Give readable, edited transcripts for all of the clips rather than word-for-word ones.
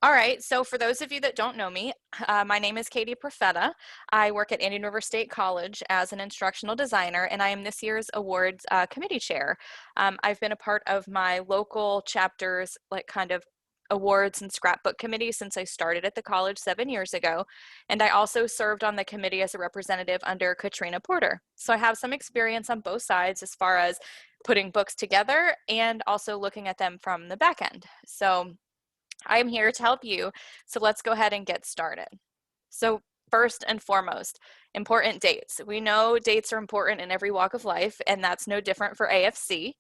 All right, so for those of you that don't know me, my name is Katie Profeta. I work at Indian River State College as an instructional designer, and I am this year's awards committee chair. I've been a part of my local chapter's kind of awards and scrapbook committee since I started at the college 7 years ago, and I also served on the committee as a representative under Katrina Porter. So I have some experience on both sides as far as putting books together and also looking at them from the back end. So I am here to help you. So let's go ahead and get started. So first and foremost, important dates. We know dates are important in every walk of life, and that's no different for AFC.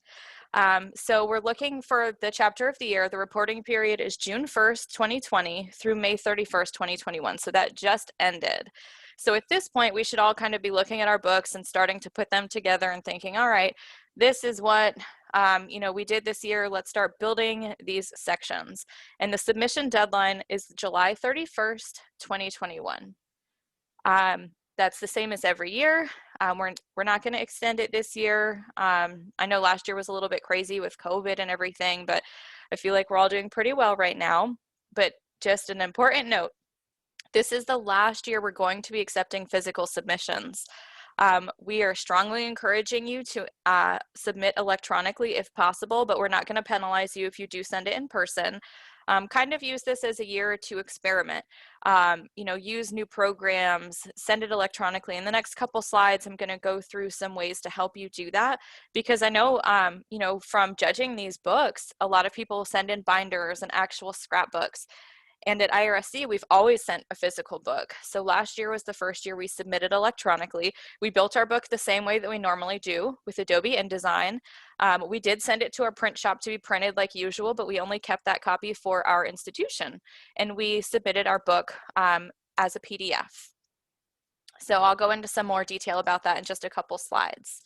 So we're looking for the chapter of the year. The reporting period is June 1st, 2020 through May 31st, 2021. So that just ended. So at this point, we should all kind of be looking at our books and starting to put them together and thinking, all right, this is what we did this year. Let's start building these sections. And the submission deadline is July 31st, 2021. That's the same as every year. We're not going to extend it this year. I know last year was a little bit crazy with COVID and everything, but I feel like we're all doing pretty well right now. But just an important note, this is the last year we're going to be accepting physical submissions. We are strongly encouraging you to submit electronically if possible, but we're not going to penalize you if you do send it in person. Kind of use this as a year to experiment. Use new programs, send it electronically. In the next couple slides, I'm going to go through some ways to help you do that, because I know, from judging these books, a lot of people send in binders and actual scrapbooks. And at IRSC, we've always sent a physical book. So last year was the first year we submitted electronically. We built our book the same way that we normally do with Adobe InDesign. We did send it to our print shop to be printed like usual, but we only kept that copy for our institution. And we submitted our book as a PDF. So I'll go into some more detail about that in just a couple slides.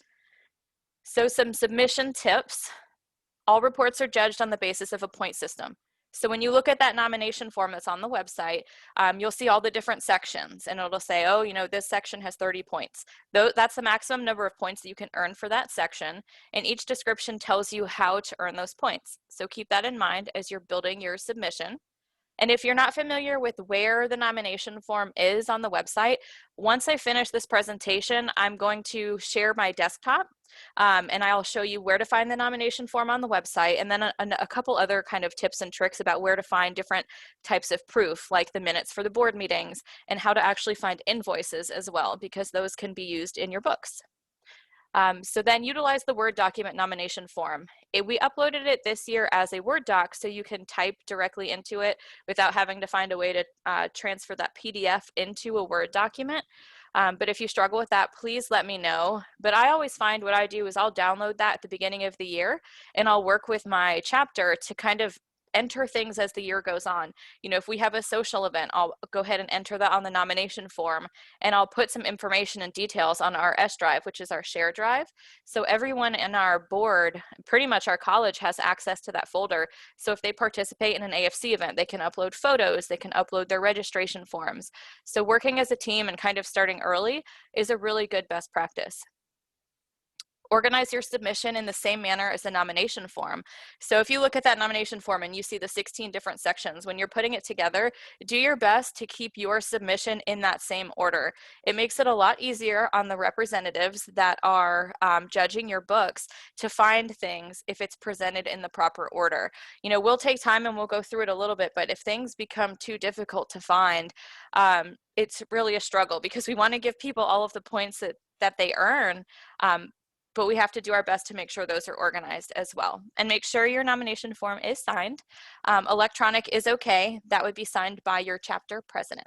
So some submission tips. All reports are judged on the basis of a point system. So when you look at that nomination form that's on the website, you'll see all the different sections, and it'll say, oh, this section has 30 points. That's the maximum number of points that you can earn for that section, and each description tells you how to earn those points. So keep that in mind as you're building your submission. And if you're not familiar with where the nomination form is on the website, once I finish this presentation, I'm going to share my desktop, and I'll show you where to find the nomination form on the website, and then a couple other kind of tips and tricks about where to find different types of proof, like the minutes for the board meetings, and how to actually find invoices as well, because those can be used in your books. So then utilize the Word document nomination form. We uploaded it this year as a Word doc, so you can type directly into it without having to find a way to transfer that PDF into a Word document. But if you struggle with that, please let me know. But I always find what I do is I'll download that at the beginning of the year, and I'll work with my chapter to kind of enter things as the year goes on. If we have a social event, I'll go ahead and enter that on the nomination form, and I'll put some information and details on our S drive, which is our share drive. So everyone in our board, pretty much our college, has access to that folder. So if they participate in an AFC event, they can upload photos, they can upload their registration forms. So working as a team and kind of starting early is a really good best practice. Organize your submission in the same manner as the nomination form. So if you look at that nomination form and you see the 16 different sections, when you're putting it together, do your best to keep your submission in that same order. It makes it a lot easier on the representatives that are judging your books to find things if it's presented in the proper order. We'll take time and we'll go through it a little bit, but if things become too difficult to find, it's really a struggle, because we want to give people all of the points that they earn, but we have to do our best to make sure those are organized as well. And make sure your nomination form is signed. Electronic is okay. That would be signed by your chapter president.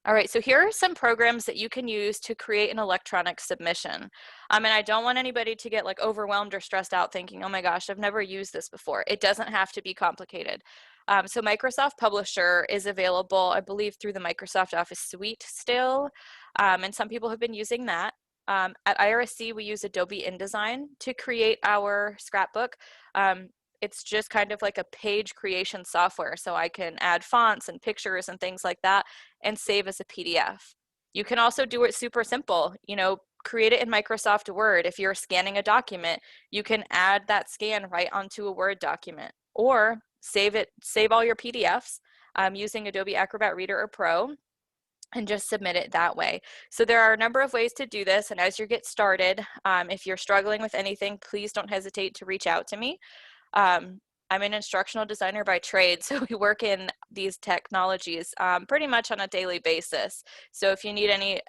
All right, so here are some programs that you can use to create an electronic submission. And I don't want anybody to get overwhelmed or stressed out thinking, oh my gosh, I've never used this before. It doesn't have to be complicated. So Microsoft Publisher is available, I believe, through the Microsoft Office Suite still, and some people have been using that. At IRSC, we use Adobe InDesign to create our scrapbook. It's just kind of like a page creation software, so I can add fonts and pictures and things like that and save as a PDF. You can also do it super simple, create it in Microsoft Word. If you're scanning a document, you can add that scan right onto a Word document, or save all your PDFs using Adobe Acrobat Reader or Pro, and just submit it that way. So there are a number of ways to do this, and as you get started, if you're struggling with anything, please don't hesitate to reach out to me. I'm an instructional designer by trade, so we work in these technologies pretty much on a daily basis. So if you need any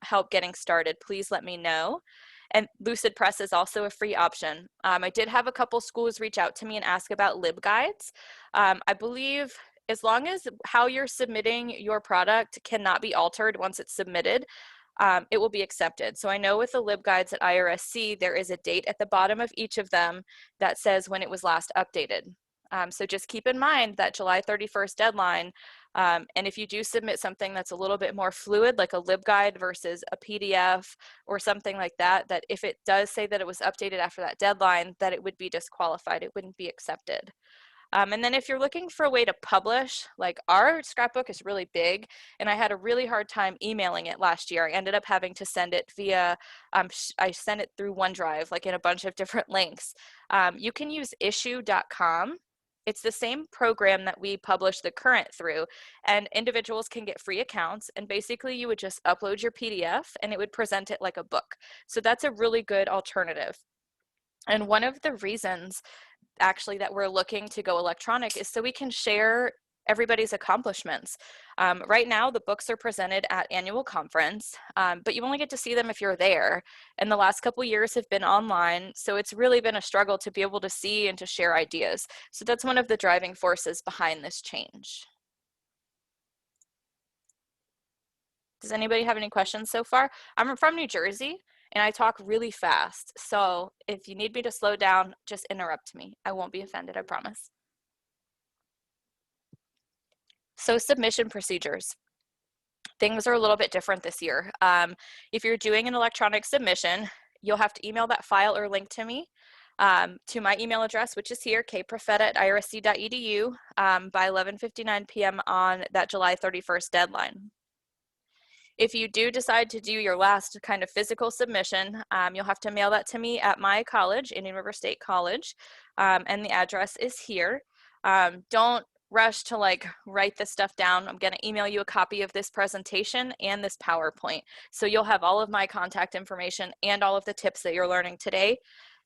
help getting started, please let me know. And LucidPress is also a free option. I did have a couple schools reach out to me and ask about LibGuides. I believe as long as how you're submitting your product cannot be altered once it's submitted, it will be accepted. So I know with the LibGuides at IRSC, there is a date at the bottom of each of them that says when it was last updated. So just keep in mind that July 31st deadline, and if you do submit something that's a little bit more fluid, like a LibGuide versus a PDF or something like that, that if it does say that it was updated after that deadline, that it would be disqualified, it wouldn't be accepted. And then if you're looking for a way to publish, like our scrapbook is really big, and I had a really hard time emailing it last year. I ended up having to send it via, I sent it through OneDrive, like in a bunch of different links. You can use issuu.com. It's the same program that we publish the current through, and individuals can get free accounts, and basically you would just upload your PDF and it would present it like a book. So that's a really good alternative. And one of the reasons actually that we're looking to go electronic is so we can share everybody's accomplishments. Right now, the books are presented at annual conference, but you only get to see them if you're there. And the last couple years have been online, so it's really been a struggle to be able to see and to share ideas. So that's one of the driving forces behind this change. Does anybody have any questions so far? I'm from New Jersey, and I talk really fast. So if you need me to slow down, just interrupt me. I won't be offended, I promise. So submission procedures. Things are a little bit different this year. If you're doing an electronic submission, you'll have to email that file or link to me, to my email address, which is here, kprofetta@irsc.edu, by 11:59 p.m. on that July 31st deadline. If you do decide to do your last kind of physical submission, you'll have to mail that to me at my college, Indian River State College, and the address is here. Don't rush to like write this stuff down. I'm going to email you a copy of this presentation and this PowerPoint. So you'll have all of my contact information and all of the tips that you're learning today.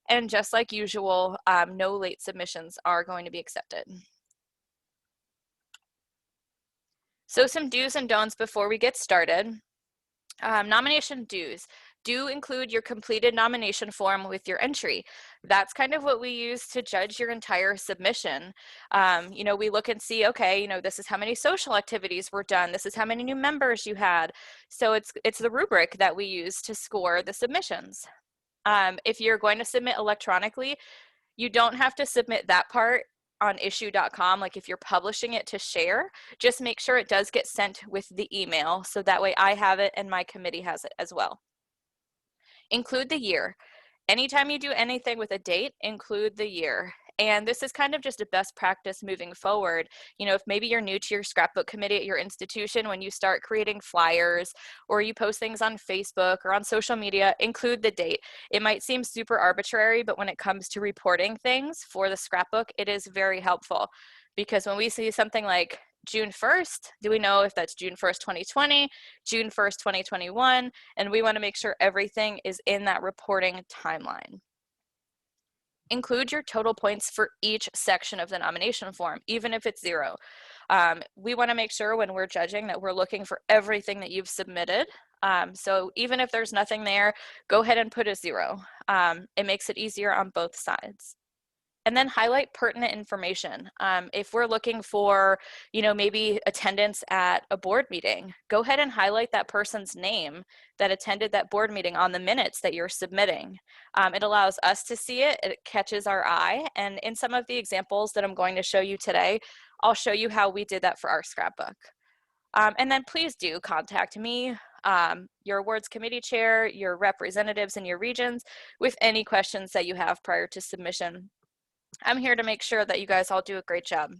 And just like usual, no late submissions are going to be accepted. So some do's and don'ts before we get started. Nomination dues. Do include your completed nomination form with your entry. That's kind of what we use to judge your entire submission. You know, we look and see, okay, you know, this is how many social activities were done. This is how many new members you had. So it's the rubric that we use to score the submissions. If you're going to submit electronically, you don't have to submit that part on issuu.com. Like if you're publishing it to share, just make sure it does get sent with the email, so that way I have it and my committee has it as well. Include the year. Anytime you do anything with a date, include the year. And this is kind of just a best practice moving forward. You know, if maybe you're new to your scrapbook committee at your institution, when you start creating flyers or you post things on Facebook or on social media, include the date. It might seem super arbitrary, but when it comes to reporting things for the scrapbook, it is very helpful, because when we see something like June 1st, do we know if that's June 1st, 2020, June 1st, 2021, and we want to make sure everything is in that reporting timeline. Include your total points for each section of the nomination form, even if it's 0. We want to make sure when we're judging that we're looking for everything that you've submitted. So even if there's nothing there, go ahead and put a 0. It makes it easier on both sides. And then highlight pertinent information. If we're looking for, you know, maybe attendance at a board meeting, go ahead and highlight that person's name that attended that board meeting on the minutes that you're submitting. It allows us to see it, it catches our eye, and in some of the examples that I'm going to show you today, I'll show you how we did that for our scrapbook. And then please do contact me, your awards committee chair, your representatives in your regions, with any questions that you have prior to submission. I'm here to make sure that you guys all do a great job.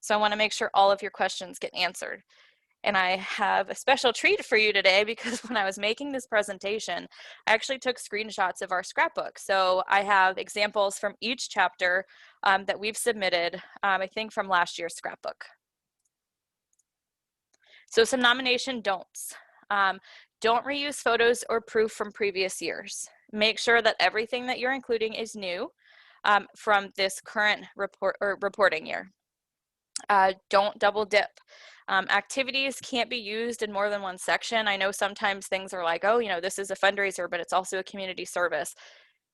So I want to make sure all of your questions get answered. And I have a special treat for you today because when I was making this presentation, I actually took screenshots of our scrapbook. So I have examples from each chapter that we've submitted, I think from last year's scrapbook. So some nomination don'ts. Don't reuse photos or proof from previous years. Make sure that everything that you're including is new from this current reporting year. Don't double dip. Activities can't be used in more than one section. I know sometimes things are like, oh, this is a fundraiser, but it's also a community service.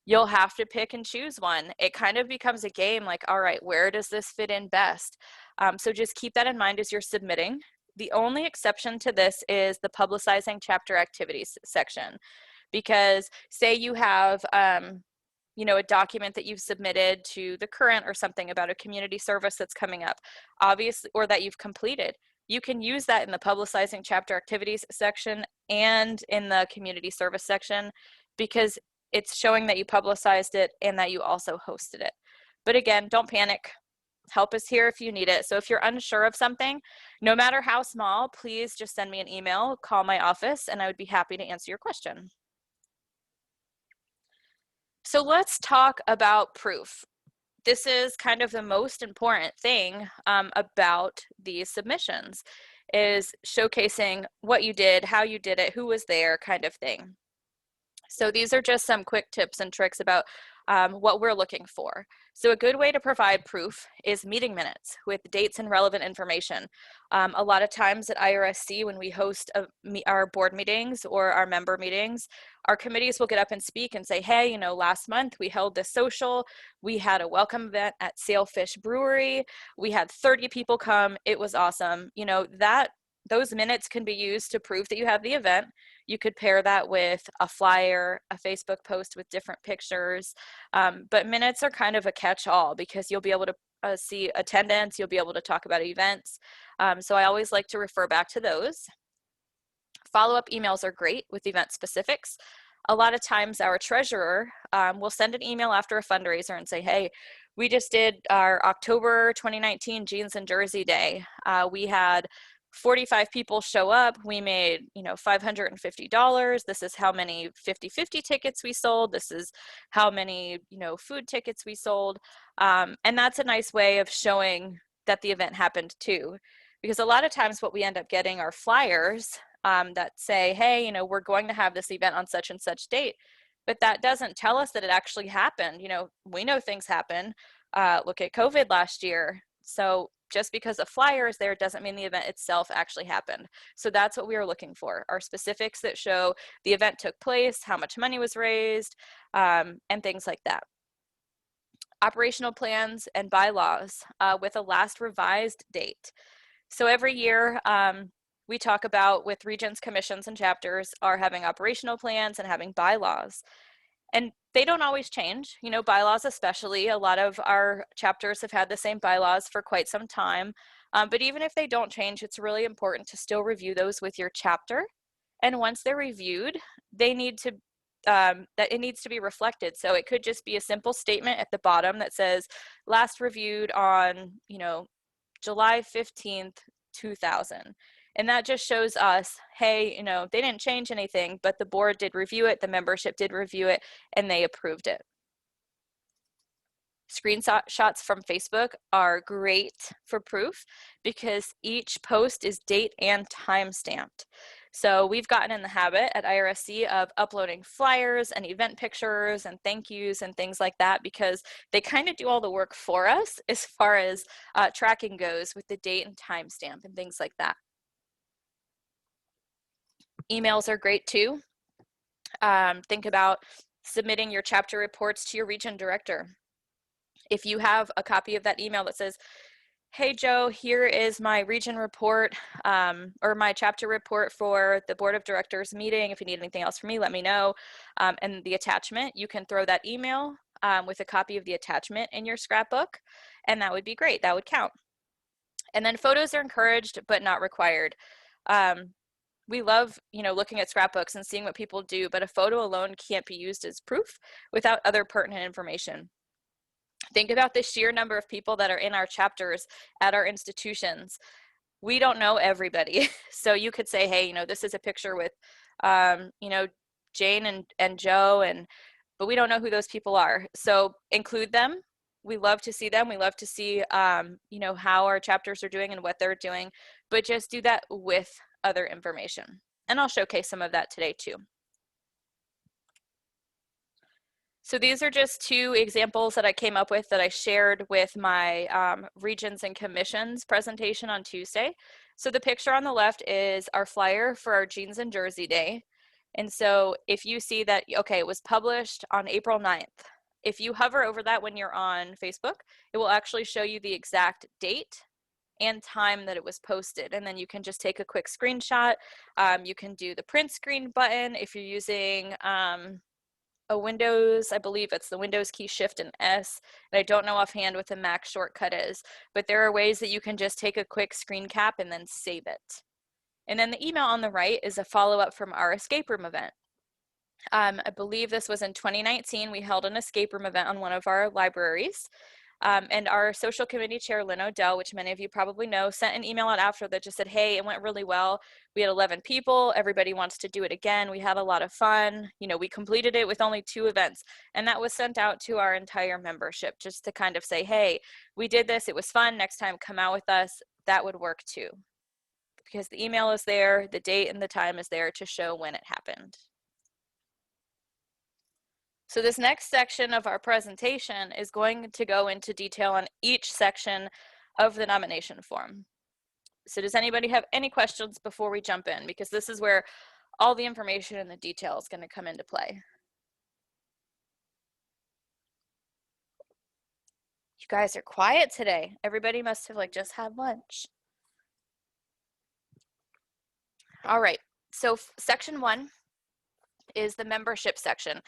You'll have to pick and choose one. It kind of becomes a game like, all right, where does this fit in best? So just keep that in mind as you're submitting. The only exception to this is the publicizing chapter activities section, because say you have a document that you've submitted to the current or something about a community service that's coming up, obviously, or that you've completed. You can use that in the publicizing chapter activities section and in the community service section, because it's showing that you publicized it and that you also hosted it. But again, don't panic. Help is here if you need it. So if you're unsure of something, no matter how small, please just send me an email, call my office, and I would be happy to answer your question. So let's talk about proof. This is kind of the most important thing about these submissions, is showcasing what you did, how you did it, who was there, kind of thing. So these are just some quick tips and tricks about what we're looking for. So a good way to provide proof is meeting minutes with dates and relevant information. A lot of times at IRSC, when we host our board meetings or our member meetings, our committees will get up and speak and say, hey, last month we held this social, we had a welcome event at Sailfish Brewery, we had 30 people come, it was awesome. Those minutes can be used to prove that you have the event. You could pair that with a flyer, a Facebook post with different pictures, but minutes are kind of a catch-all because you'll be able to see attendance, you'll be able to talk about events. So I always like to refer back to those. Follow-up emails are great with event specifics. A lot of times our treasurer will send an email after a fundraiser and say, hey, we just did our October 2019 Jeans and Jersey Day. We had 45 people show up. We made, $550. This is how many 50-50 tickets we sold. This is how many, food tickets we sold. And that's a nice way of showing that the event happened too. Because a lot of times what we end up getting are flyers that say, hey, we're going to have this event on such and such date. But that doesn't tell us that it actually happened. We know things happen. Look at COVID last year. So just because a flyer is there doesn't mean the event itself actually happened. So that's what we are looking for, are specifics that show the event took place, how much money was raised, and things like that. Operational plans and bylaws with a last revised date. So every year we talk about, with regions, commissions, and chapters, are having operational plans and having bylaws. And they don't always change, bylaws especially. A lot of our chapters have had the same bylaws for quite some time. But even if they don't change, it's really important to still review those with your chapter. And once they're reviewed, they need to, that it needs to be reflected. So it could just be a simple statement at the bottom that says, last reviewed on, July 15th, 2000. And that just shows us, hey, they didn't change anything, but the board did review it, the membership did review it, and they approved it. Screenshots from Facebook are great for proof because each post is date and time stamped. So we've gotten in the habit at IRSC of uploading flyers and event pictures and thank yous and things like that, because they kind of do all the work for us as far as tracking goes with the date and time stamp and things like that. Emails are great too. Think about submitting your chapter reports to your region director. If you have a copy of that email that says, hey Joe, here is my region report or my chapter report for the board of directors meeting. If you need anything else from me, let me know. And the attachment, you can throw that email with a copy of the attachment in your scrapbook, and that would be great. That would count. And then photos are encouraged but not required. We love, looking at scrapbooks and seeing what people do, but a photo alone can't be used as proof without other pertinent information. Think about the sheer number of people that are in our chapters at our institutions. we don't know everybody. So you could say, hey, this is a picture with, Jane and Joe, but we don't know who those people are. So include them. We love to see them. We love to see, how our chapters are doing and what they're doing, but just do that with other information. And I'll showcase some of that today too. So these are just two examples that I came up with that I shared with my regions and commissions presentation on Tuesday. So the picture on the left is our flyer for our Jeans and Jersey Day. And so if you see that, okay, it was published on April 9th. If you hover over that when you're on Facebook, it will actually show you the exact date and time that it was posted. And then you can just take a quick screenshot. You can do the print screen button if you're using a Windows, I believe it's the Windows key Shift and S, and I don't know offhand what the Mac shortcut is, but there are ways that you can just take a quick screen cap and then save it. And then the email on the right is a follow-up from our escape room event. I believe this was in 2019. We held an escape room event on one of our libraries. And our social committee chair, Lynn Odell, which many of you probably know, sent an email out after that just said, hey, it went really well. We had 11 people. Everybody wants to do it again. We had a lot of fun. We completed it with only 2 events. And that was sent out to our entire membership just to kind of say, hey, we did this. It was fun. Next time, come out with us. That would work too. Because the email is there, the date and the time is there to show when it happened. So this next section of our presentation is going to go into detail on each section of the nomination form. So does anybody have any questions before we jump in? Because this is where all the information and the detail is going to come into play. You guys are quiet today. Everybody must have just had lunch. All right, so section 1 is the membership section.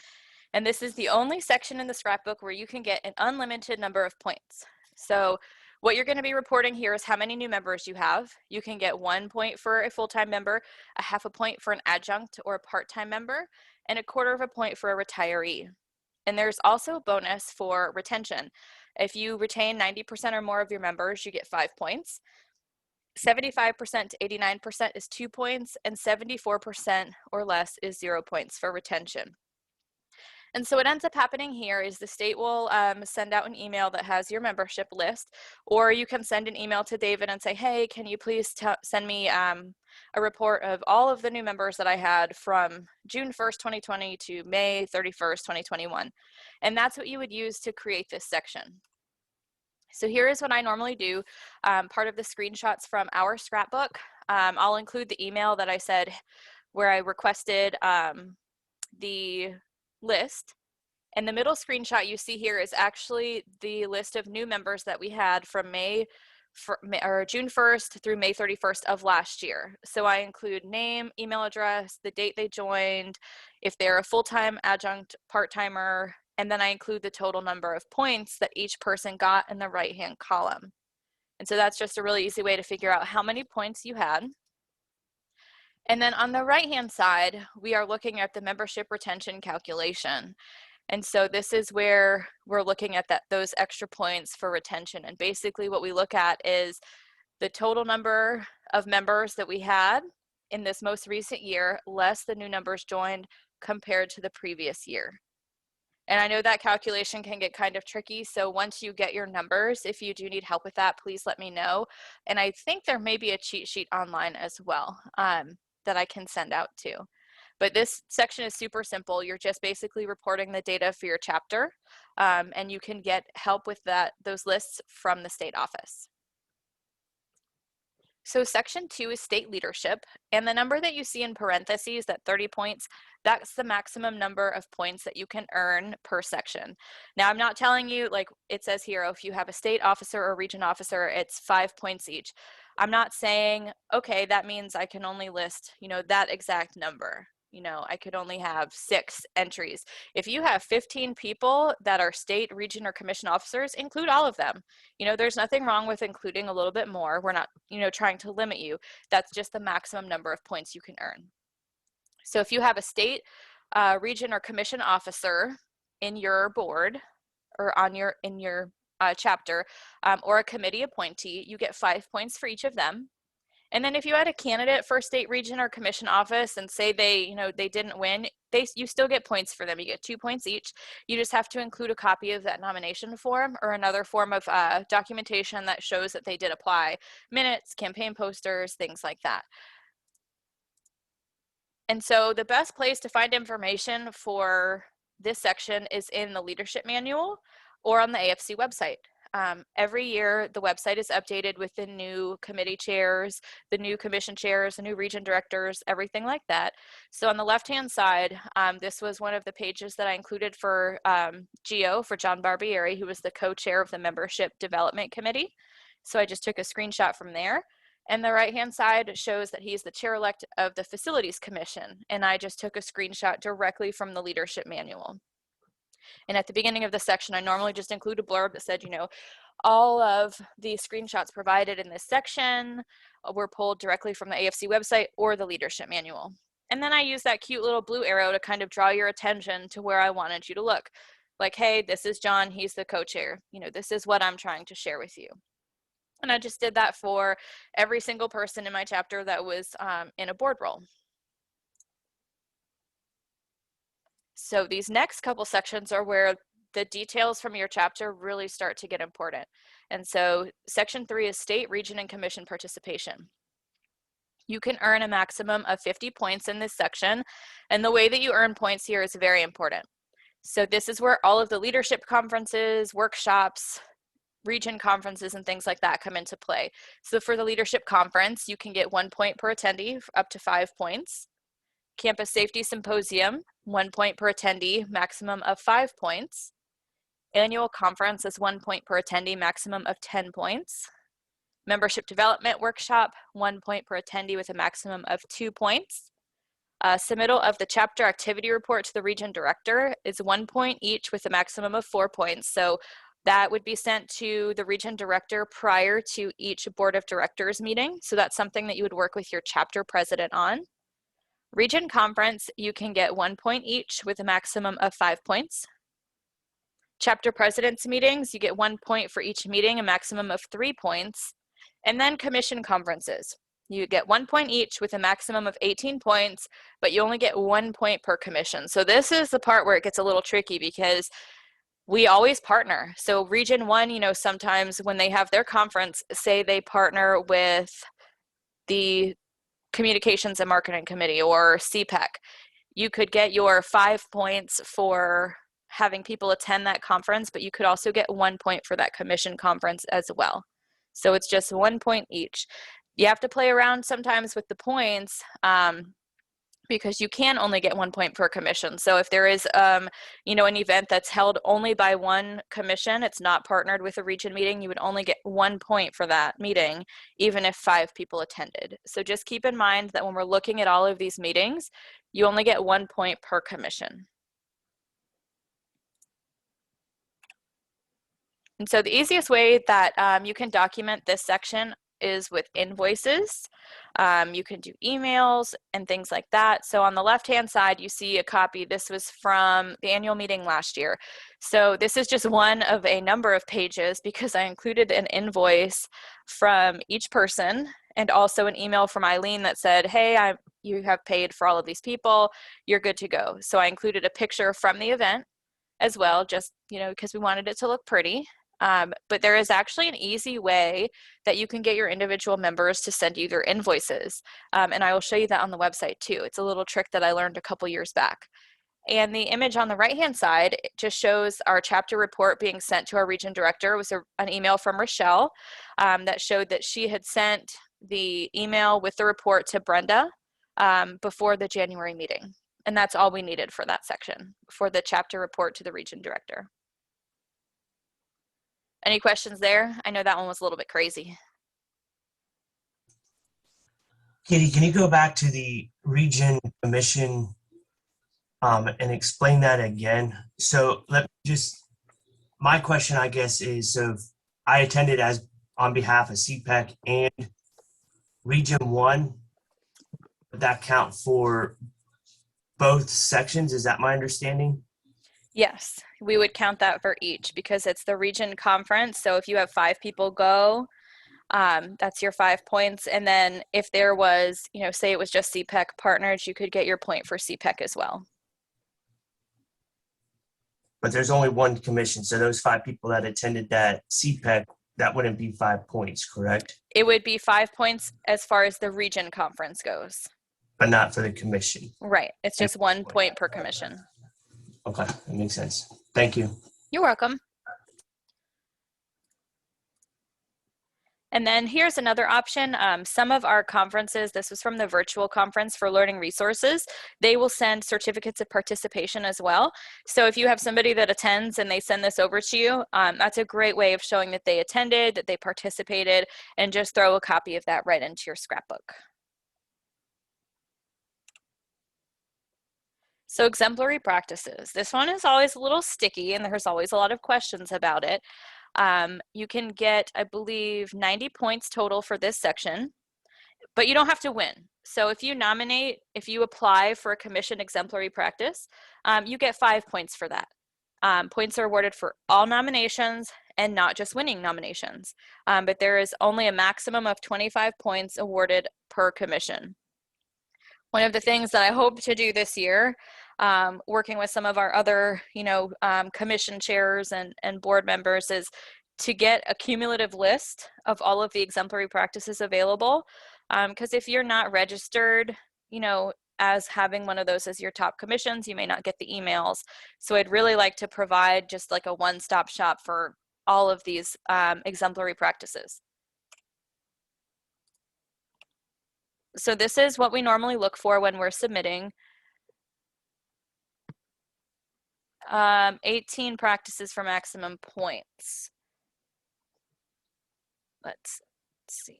And this is the only section in the scrapbook where you can get an unlimited number of points. So what you're going to be reporting here is how many new members you have. You can get 1 point for a full-time member, a half a point for an adjunct or a part-time member, and a quarter of a point for a retiree. And there's also a bonus for retention. If you retain 90% or more of your members, you get 5 points. 75% to 89% is 2 points, and 74% or less is 0 points for retention. And so what ends up happening here is the state will send out an email that has your membership list, or you can send an email to David and say, hey, can you please send me a report of all of the new members that I had from June 1st, 2020 to May 31st, 2021. And that's what you would use to create this section. So here is what I normally do. Part of the screenshots from our scrapbook, I'll include the email that I said where I requested the list. And the middle screenshot you see here is actually the list of new members that we had from June 1st through May 31st of last year. So I include name, email address, the date they joined, if they're a full-time, adjunct, part-timer, and then I include the total number of points that each person got in the right-hand column. And so that's just a really easy way to figure out how many points you had. And then on the right-hand side, we are looking at the membership retention calculation. And so this is where we're looking at those extra points for retention. And basically what we look at is the total number of members that we had in this most recent year, less the new numbers joined compared to the previous year. And I know that calculation can get kind of tricky. So once you get your numbers, if you do need help with that, please let me know. And I think there may be a cheat sheet online as well that I can send out to. But this section is super simple. You're just basically reporting the data for your chapter, and you can get help with those lists from the state office. So section 2 is state leadership, and the number that you see in parentheses, that 30 points, that's the maximum number of points that you can earn per section. Now, I'm not telling you, like it says here, if you have a state officer or region officer, it's 5 points each. I'm not saying, okay, that means I can only list, that exact number. I could only have 6 entries. If you have 15 people that are state, region, or commission officers, include all of them. There's nothing wrong with including a little bit more. We're not, trying to limit you. That's just the maximum number of points you can earn. So if you have a state, region, or commission officer in your board or in your chapter, or a committee appointee, you get 5 points for each of them. And then if you had a candidate for a state, region, or commission office and say they didn't win, you still get points for them. You get 2 points each. You just have to include a copy of that nomination form or another form of documentation that shows that they did apply. Minutes, campaign posters, things like that. And so the best place to find information for this section is in the leadership manual or on the AFC website. Every year, the website is updated with the new committee chairs, the new commission chairs, the new region directors, everything like that. So on the left-hand side, this was one of the pages that I included for GO, for John Barbieri, who was the co-chair of the Membership Development Committee. So I just took a screenshot from there. And the right-hand side shows that he's the chair-elect of the Facilities Commission. And I just took a screenshot directly from the leadership manual. And at the beginning of the section, I normally just include a blurb that said, all of the screenshots provided in this section were pulled directly from the AFC website or the leadership manual. And then I use that cute little blue arrow to kind of draw your attention to where I wanted you to look. Like, hey, this is John, he's the co-chair. This is what I'm trying to share with you. And I just did that for every single person in my chapter that was in a board role. So these next couple sections are where the details from your chapter really start to get important. And so section 3 is state, region, and commission participation. You can earn a maximum of 50 points in this section. And the way that you earn points here is very important. So this is where all of the leadership conferences, workshops, region conferences, and things like that come into play. So for the leadership conference, you can get 1 point per attendee, up to 5 points. Campus Safety Symposium, 1 point per attendee, maximum of 5 points. Annual Conference is 1 point per attendee, maximum of 10 points. Membership Development Workshop, 1 point per attendee with a maximum of 2 points. Submittal of the chapter activity report to the region director is 1 point each with a maximum of 4 points. So that would be sent to the region director prior to each board of directors meeting. So that's something that you would work with your chapter president on. Region conference, you can get 1 point each with a maximum of 5 points. Chapter presidents meetings, you get 1 point for each meeting, a maximum of 3 points. And then commission conferences, you get 1 point each with a maximum of 18 points, but you only get 1 point per commission. So this is the part where it gets a little tricky because we always partner. So Region 1, sometimes when they have their conference, say they partner with the Communications and Marketing Committee or CPEC, you could get your 5 points for having people attend that conference, but you could also get 1 point for that commission conference as well. So it's just 1 point each. You have to play around sometimes with the points because you can only get 1 point per commission. So if there is, an event that's held only by one commission, it's not partnered with a region meeting, you would only get 1 point for that meeting, even if 5 people attended. So just keep in mind that when we're looking at all of these meetings, you only get 1 point per commission. And so the easiest way that you can document this section is with invoices. You can do emails and things like that. So on the left-hand side, you see a copy. This was from the annual meeting last year. So this is just one of a number of pages because I included an invoice from each person and also an email from Eileen that said, hey, you have paid for all of these people. You're good to go. So I included a picture from the event as well, just, because we wanted it to look pretty. But there is actually an easy way that you can get your individual members to send you their invoices. And I will show you that on the website too. It's a little trick that I learned a couple years back. And the image on the right-hand side, it just shows our chapter report being sent to our region director. It was an email from Rochelle that showed that she had sent the email with the report to Brenda before the January meeting. And that's all we needed for that section, for the chapter report to the region director. Any questions there? I know that one was a little bit crazy. Katie, can you go back to the region commission and explain that again? So my question, I guess, is, so I attended as on behalf of CPEC and Region 1, would that count for both sections? Is that my understanding? Yes, we would count that for each because it's the region conference. So if you have 5 people go, That's your 5 points. And then if there was, say it was just CPEC partners, you could get your point for CPEC as well. But there's only one commission. So those 5 people that attended that CPEC, that wouldn't be 5 points, correct? It would be 5 points as far as the region conference goes. But not for the commission. Right. It's just 1 point per commission. Okay, that makes sense. Thank you. You're welcome. And then here's another option. Some of our conferences, this was from the virtual conference for learning resources, they will send certificates of participation as well. So if you have somebody that attends and they send this over to you, that's a great way of showing that they attended, that they participated, and just throw a copy of that right into your scrapbook. So exemplary practices. This one is always a little sticky and there's always a lot of questions about it. You can get, I believe, 90 points total for this section, but you don't have to win. So if you nominate, if you apply for a commission exemplary practice, you get 5 points for that. Points are awarded for all nominations and not just winning nominations, but there is only a maximum of 25 points awarded per commission. One of the things that I hope to do this year, working with some of our other, commission chairs and board members, is to get a cumulative list of all of the exemplary practices available. Because if you're not registered, as having one of those as your top commissions, you may not get the emails. So I'd really like to provide just like a one-stop shop for all of these exemplary practices. So this is what we normally look for when we're submitting. 18 practices for maximum points. Let's see.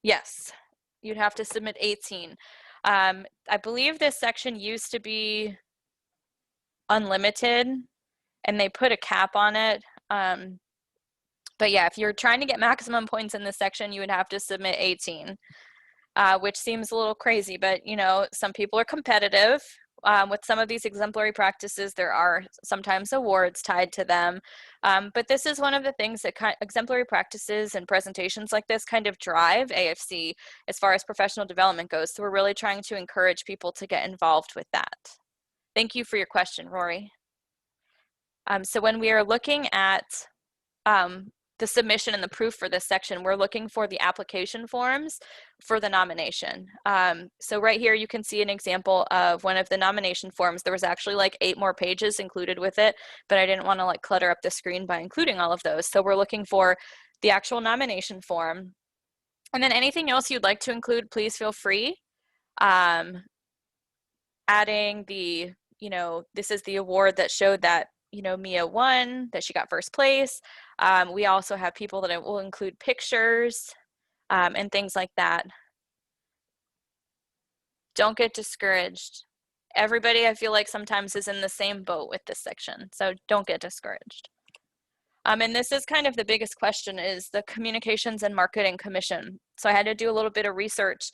Yes, you'd have to submit 18. I believe this section used to be unlimited and they put a cap on it. But yeah, if you're trying to get maximum points in this section, you would have to submit 18, which seems a little crazy, but some people are competitive. With some of these exemplary practices, there are sometimes awards tied to them. But this is one of the things that exemplary practices and presentations like this kind of drive AFC as far as professional development goes. So we're really trying to encourage people to get involved with that. Thank you for your question, Rory. So when we are looking at the submission and the proof for this section, we're looking for the application forms for the nomination. So right here, you can see an example of one of the nomination forms. There was actually like 8 more pages included with it, but I didn't want to like clutter up the screen by including all of those. So we're looking for the actual nomination form. And then anything else you'd like to include, please feel free. Adding the, this is the award that showed that Mia won, that she got first place. We also have people that will include pictures and things like that. Don't get discouraged. Everybody, I feel like, sometimes is in the same boat with this section, so don't get discouraged. And this is kind of the biggest question, is the Communications and Marketing Commission. So I had to do a little bit of research.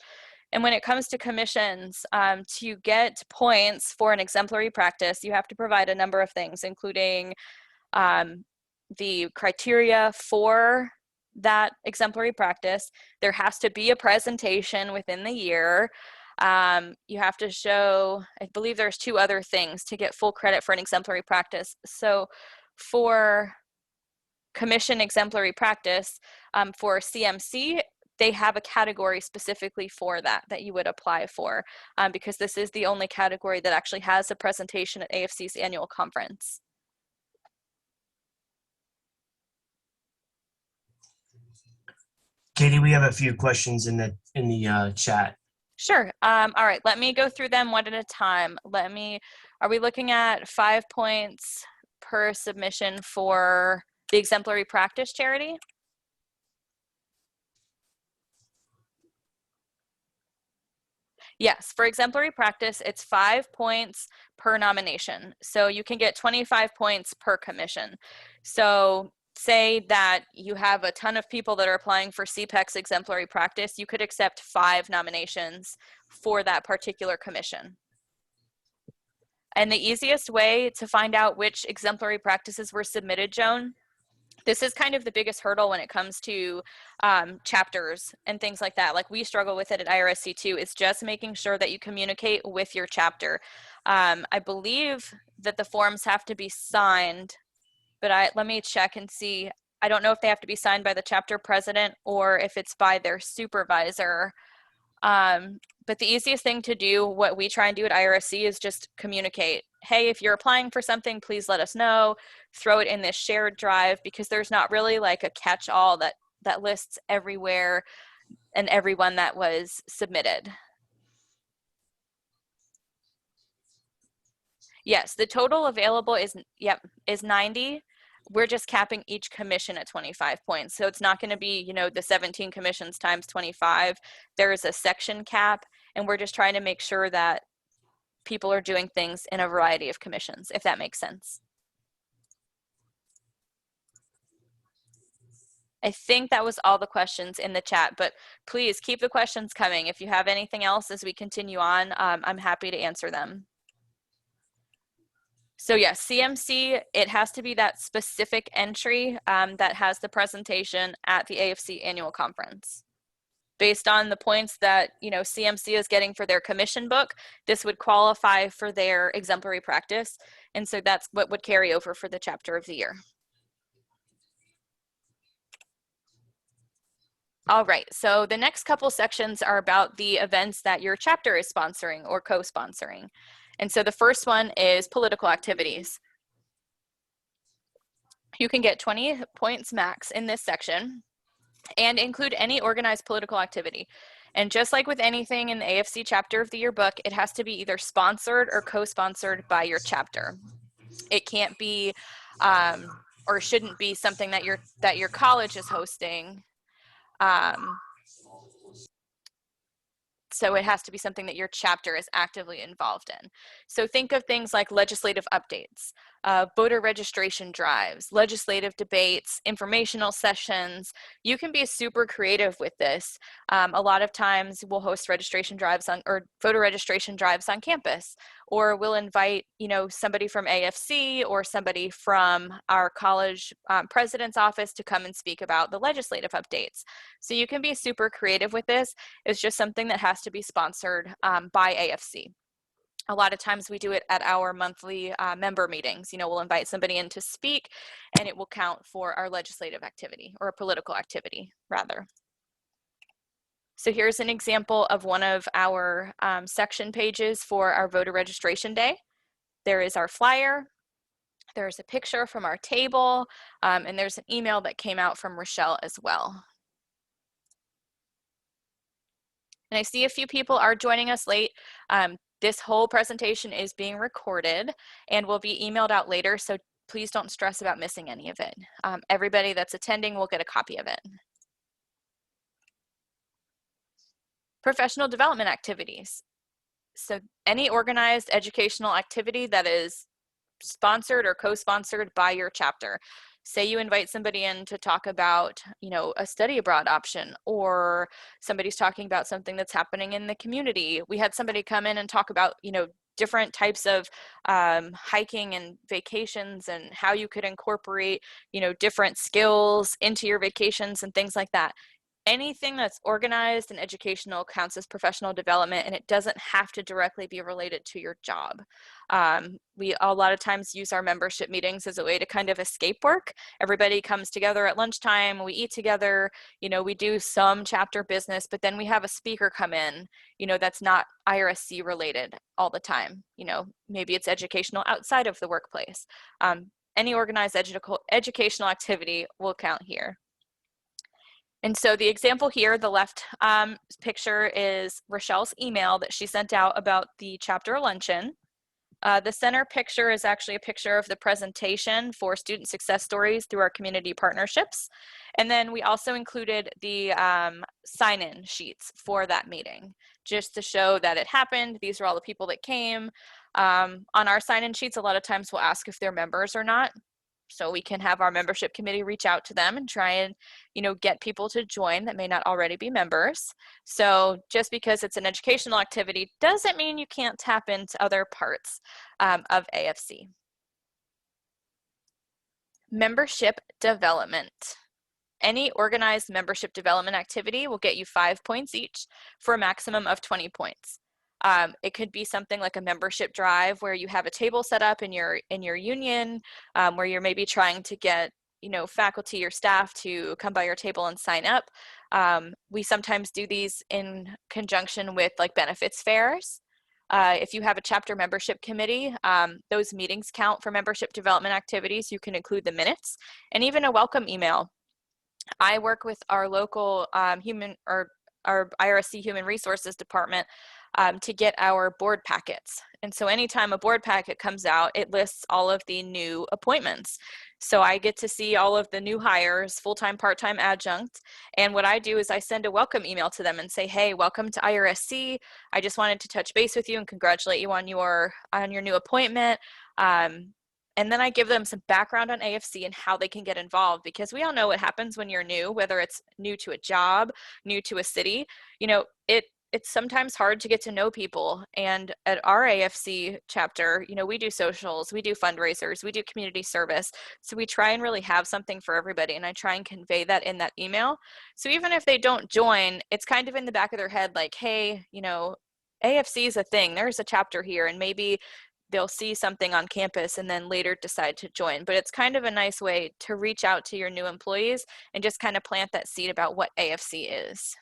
And when it comes to commissions, to get points for an exemplary practice, you have to provide a number of things, including the criteria for that exemplary practice. There has to be a presentation within the year. You have to show, I believe there's 2 other things to get full credit for an exemplary practice. So for commission exemplary practice, for CMC, they have a category specifically for that you would apply for, because this is the only category that actually has a presentation at AFC's annual conference. Katie, we have a few questions in the chat. Sure. All right, let me go through them one at a time. Are we looking at 5 points per submission for the exemplary practice, Charity? Yes, for exemplary practice, it's 5 points per nomination. So you can get 25 points per commission. So say that you have a ton of people that are applying for CPEC's exemplary practice, you could accept 5 nominations for that particular commission. And the easiest way to find out which exemplary practices were submitted, Joan, This is kind of the biggest hurdle when it comes to chapters and things like that. Like we struggle with it at IRSC too. It's just making sure that you communicate with your chapter. I believe that the forms have to be signed, but let me check and see. I don't know if they have to be signed by the chapter president or if it's by their supervisor. But the easiest thing to do, what we try and do at IRSC, is just communicate. Hey, if you're applying for something, please let us know. Throw it in this shared drive, because there's not really like a catch-all that lists everywhere and everyone that was submitted. Yes, the total available is 90. We're just capping each commission at 25 points. So it's not going to be, you know, the 17 commissions times 25. There is a section cap, and we're just trying to make sure that people are doing things in a variety of commissions, if that makes sense. I think that was all the questions in the chat, but please keep the questions coming. If you have anything else as we continue on, I'm happy to answer them. So yes, CMC, it has to be that specific entry that has the presentation at the AFC annual conference. Based on the points that, you know, CMC is getting for their commission book, this would qualify for their exemplary practice. And so that's what would carry over for the chapter of the year. All right, so the next couple sections are about the events that your chapter is sponsoring or co-sponsoring. And so the first one is political activities. You can get 20 points max in this section and include any organized political activity. And just like with anything in the AFC chapter of the year book, it has to be either sponsored or co-sponsored by your chapter. It can't be or shouldn't be something that your college is hosting. So it has to be something that your chapter is actively involved in. So think of things like legislative updates, voter registration drives, legislative debates, informational sessions. You can be super creative with this. A lot of times we'll host registration drives or voter registration drives on campus, or we'll invite, you know, somebody from AFC or somebody from our college president's office to come and speak about the legislative updates. So you can be super creative with this. It's just something that has to be sponsored by AFC. A lot of times we do it at our monthly member meetings. You know, we'll invite somebody in to speak, and it will count for our legislative activity, or a political activity, rather. So here's an example of one of our section pages for our voter registration day. There is our flyer. There's a picture from our table, and there's an email that came out from Rochelle as well. And I see a few people are joining us late. This whole presentation is being recorded and will be emailed out later, so please don't stress about missing any of it. Everybody that's attending will get a copy of it. Professional development activities. So any organized educational activity that is sponsored or co-sponsored by your chapter. Say you invite somebody in to talk about, you know, a study abroad option, or somebody's talking about something that's happening in the community. We had somebody come in and talk about, you know, different types of hiking and vacations, and how you could incorporate, you know, different skills into your vacations and things like that. Anything that's organized and educational counts as professional development, and it doesn't have to directly be related to your job. We a lot of times use our membership meetings as a way to kind of escape work. Everybody comes together at lunchtime, we eat together, you know, we do some chapter business, but then we have a speaker come in, you know, that's not IRSC related all the time. You know, maybe it's educational outside of the workplace. Any organized educational activity will count here. And so the example here, the left picture, is Rochelle's email that she sent out about the chapter luncheon. The center picture is actually a picture of the presentation for student success stories through our community partnerships. And then we also included the sign-in sheets for that meeting, just to show that it happened. These are all the people that came. On our sign-in sheets, a lot of times we'll ask if they're members or not, so we can have our membership committee reach out to them and try and, you know, get people to join that may not already be members. So just because it's an educational activity doesn't mean you can't tap into other parts of AFC. Membership development. Any organized membership development activity will get you 5 points each for a maximum of 20 points. It could be something like a membership drive where you have a table set up in your union, where you're maybe trying to get faculty or staff to come by your table and sign up. We sometimes do these in conjunction with like benefits fairs. If you have a chapter membership committee, those meetings count for membership development activities. You can include the minutes and even a welcome email. I work with our local our IRSC Human Resources Department to get our board packets. And so anytime a board packet comes out, it lists all of the new appointments. So I get to see all of the new hires, full-time, part-time, adjunct. And what I do is I send a welcome email to them and say, hey, welcome to IRSC. I just wanted to touch base with you and congratulate you on your new appointment. And then I give them some background on AFC and how they can get involved, because we all know what happens when you're new, whether it's new to a job, new to a city. It's sometimes hard to get to know people. And at our AFC chapter, we do socials, we do fundraisers, we do community service. So we try and really have something for everybody. And I try and convey that in that email. So even if they don't join, it's kind of in the back of their head, like, hey, AFC is a thing. There's a chapter here, and maybe they'll see something on campus and then later decide to join. But it's kind of a nice way to reach out to your new employees and just kind of plant that seed about what AFC is.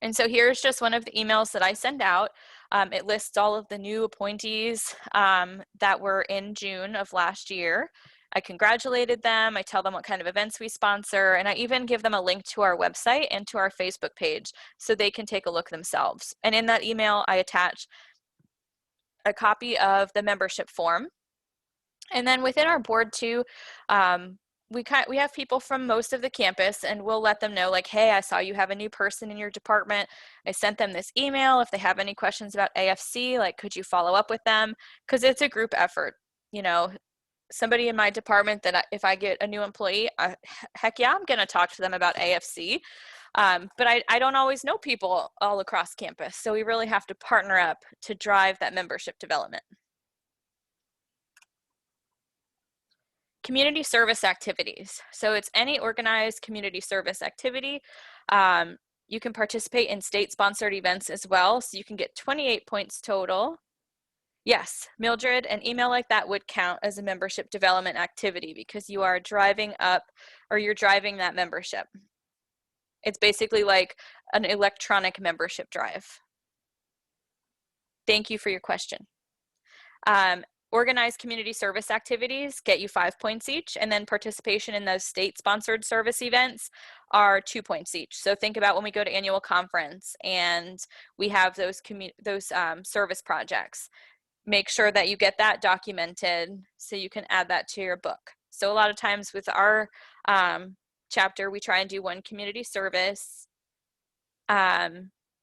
And so here's just one of the emails that I send out. It lists all of the new appointees that were in June of last year. I congratulated them, I tell them what kind of events we sponsor, and I even give them a link to our website and to our Facebook page so they can take a look themselves. And in that email, I attach a copy of the membership form. And then within our board too, we have people from most of the campus, and we'll let them know, like, hey, I saw you have a new person in your department. I sent them this email. If they have any questions about AFC, like, could you follow up with them? Because it's a group effort. Somebody in my department that if I get a new employee, heck yeah, I'm going to talk to them about AFC. But I don't always know people all across campus. So we really have to partner up to drive that membership development. Community service activities. So it's any organized community service activity. You can participate in state-sponsored events as well. So you can get 28 points total. Yes, Mildred, an email like that would count as a membership development activity because you are driving up, or you're driving that membership. It's basically like an electronic membership drive. Thank you for your question. Organized community service activities get you 5 points each, and then participation in those state-sponsored service events are 2 points each. So think about when we go to annual conference and we have those service projects. Make sure that you get that documented so you can add that to your book. So a lot of times with our chapter, we try and do one community service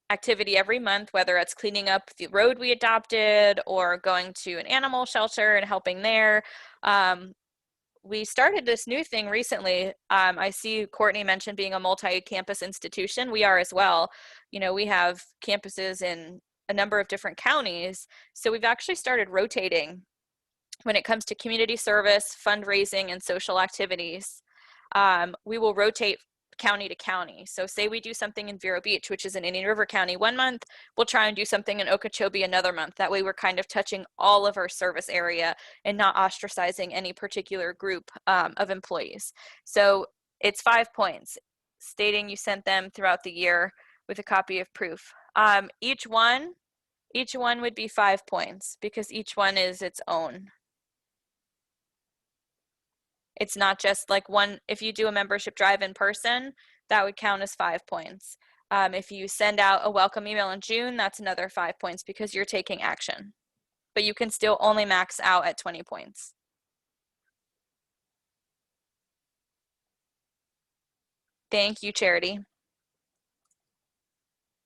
activity every month, whether it's cleaning up the road we adopted or going to an animal shelter and helping there. We started this new thing recently. I see Courtney mentioned being a multi-campus institution. We are as well. We have campuses in a number of different counties. So we've actually started rotating when it comes to community service, fundraising, and social activities. We will rotate county to county. So say we do something in Vero Beach, which is in Indian River County one month, we'll try and do something in Okeechobee another month. That way we're kind of touching all of our service area and not ostracizing any particular group of employees. So it's 5 points, stating you sent them throughout the year with a copy of proof. Each one would be 5 points because each one is its own. It's not just like one. If you do a membership drive in person, that would count as 5 points. If you send out a welcome email in June, that's another 5 points because you're taking action. But you can still only max out at 20 points. Thank you, Charity.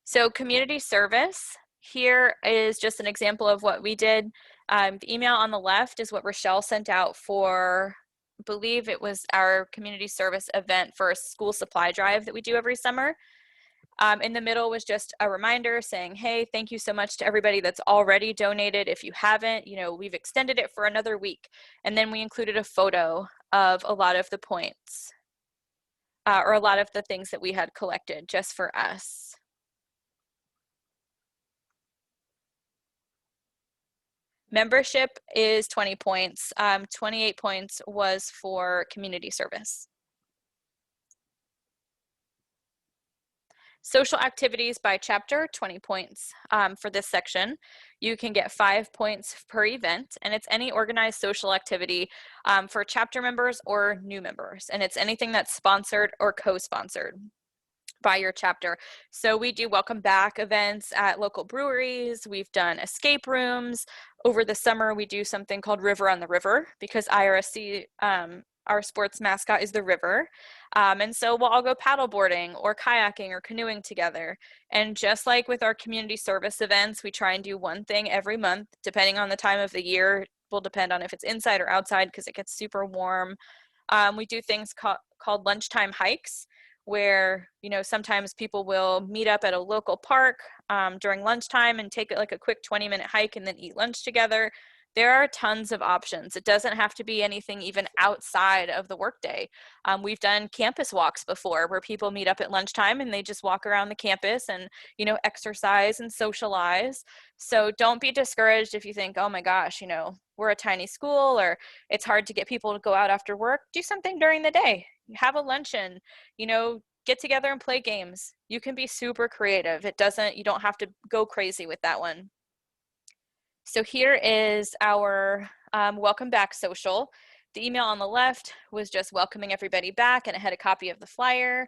So community service, here is just an example of what we did. The email on the left is what Rochelle sent out for, I believe it was our community service event for a school supply drive that we do every summer. In the middle was just a reminder saying, hey, thank you so much to everybody that's already donated. If you haven't, we've extended it for another week. And then we included a photo of a lot of the points or a lot of the things that we had collected just for us. Membership is 20 points. 28 points was for community service. Social activities by chapter, 20 points for this section. You can get 5 points per event, and it's any organized social activity for chapter members or new members, and it's anything that's sponsored or co-sponsored by your chapter. So we do welcome back events at local breweries. We've done escape rooms. Over the summer, we do something called River on the River because IRSC, our sports mascot is the river. And so we'll all go paddleboarding or kayaking or canoeing together. And just like with our community service events, we try and do one thing every month, depending on the time of the year. Will depend on if it's inside or outside because it gets super warm. We do things called lunchtime hikes, where sometimes people will meet up at a local park during lunchtime and take like a quick 20-minute hike and then eat lunch together. There are tons of options. It doesn't have to be anything even outside of the workday. We've done campus walks before where people meet up at lunchtime and they just walk around the campus and exercise and socialize. So don't be discouraged if you think, oh my gosh, we're a tiny school or it's hard to get people to go out after work. Do something during the day. Have a luncheon, get together and play games. You can be super creative. You don't have to go crazy with that one. So here is our welcome back social. The email on the left was just welcoming everybody back, and it had a copy of the flyer.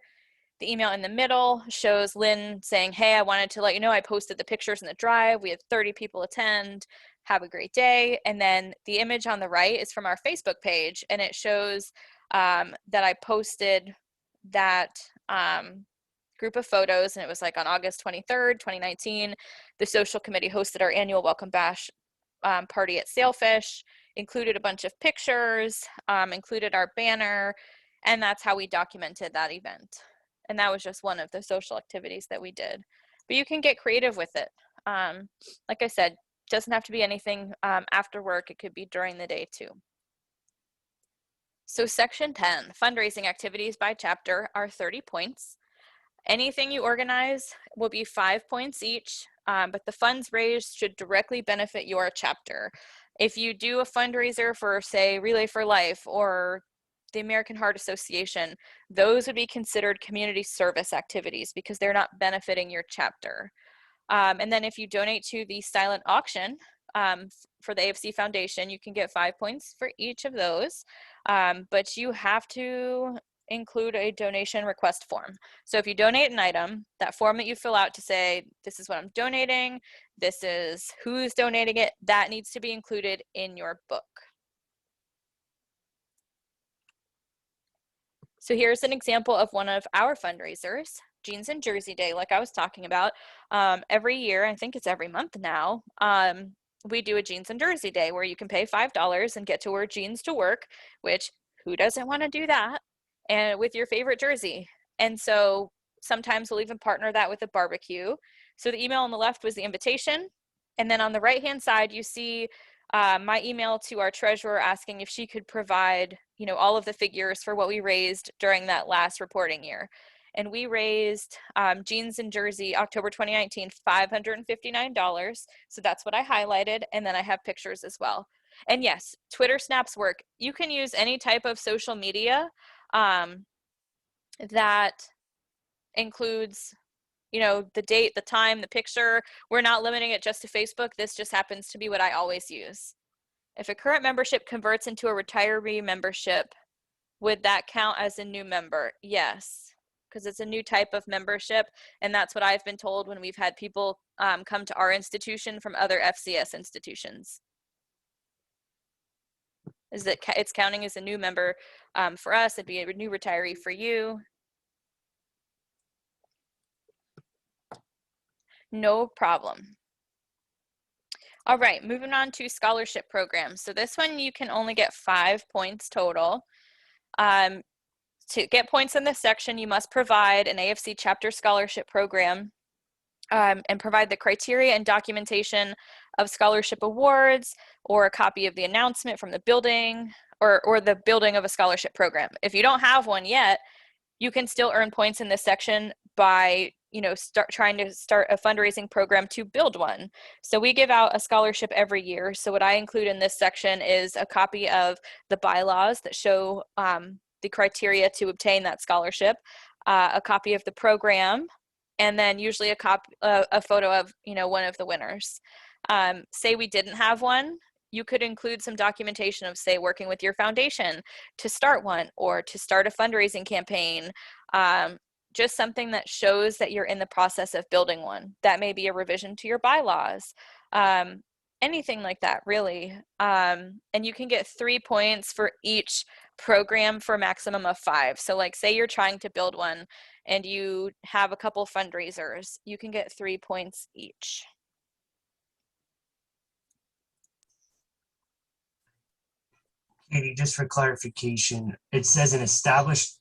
The email in the middle shows Lynn saying, hey, I wanted to let you know I posted the pictures in the drive. We had 30 people attend. Have a great day. And then the image on the right is from our Facebook page, and it shows that I posted that group of photos, and it was like on August 23rd, 2019. The social committee hosted our annual Welcome Bash party at Sailfish, included a bunch of pictures, included our banner, and that's how we documented that event. And that was just one of the social activities that we did. But you can get creative with it. Like I said, doesn't have to be anything after work. It could be during the day too. So section 10, fundraising activities by chapter are 30 points. Anything you organize will be 5 points each, but the funds raised should directly benefit your chapter. If you do a fundraiser for, say, Relay for Life or the American Heart Association, those would be considered community service activities because they're not benefiting your chapter. And then if you donate to the silent auction for the AFC Foundation, you can get 5 points for each of those, but you have to include a donation request form. So if you donate an item, that form that you fill out to say, this is what I'm donating, this is who's donating it, that needs to be included in your book. So here's an example of one of our fundraisers, Jeans and Jersey Day, like I was talking about. Every year, I think it's every month now, we do a Jeans and Jersey Day where you can pay $5 and get to wear jeans to work, which who doesn't want to do that? And with your favorite jersey. And so sometimes we'll even partner that with a barbecue. So the email on the left was the invitation. And then on the right-hand side, you see my email to our treasurer asking if she could provide, all of the figures for what we raised during that last reporting year. And we raised jeans and jersey, October 2019, $559. So that's what I highlighted. And then I have pictures as well. And yes, Twitter snaps work. You can use any type of social media that includes, the date, the time, the picture. We're not limiting it just to Facebook. This just happens to be what I always use. If a current membership converts into a retiree membership, would that count as a new member? Yes, because it's a new type of membership. And that's what I've been told when we've had people come to our institution from other FCS institutions. Is that it's counting as a new member for us. It'd be a new retiree for you. No problem. All right, moving on to scholarship programs. So this one you can only get 5 points total. To get points in this section, you must provide an AFC chapter scholarship program and provide the criteria and documentation of scholarship awards or a copy of the announcement from the building or the building of a scholarship program. If you don't have one yet, you can still earn points in this section by trying to start a fundraising program to build one. So we give out a scholarship every year. So what I include in this section is a copy of the bylaws that show the criteria to obtain that scholarship, a copy of the program, and then usually a photo of one of the winners. Say we didn't have one, you could include some documentation of, say, working with your foundation to start one or to start a fundraising campaign. Just something that shows that you're in the process of building one. That may be a revision to your bylaws, anything like that, really. And you can get 3 points for each program for a maximum of 5. So like, say you're trying to build one and you have a couple fundraisers, you can get 3 points each. Katie, just for clarification, it says an established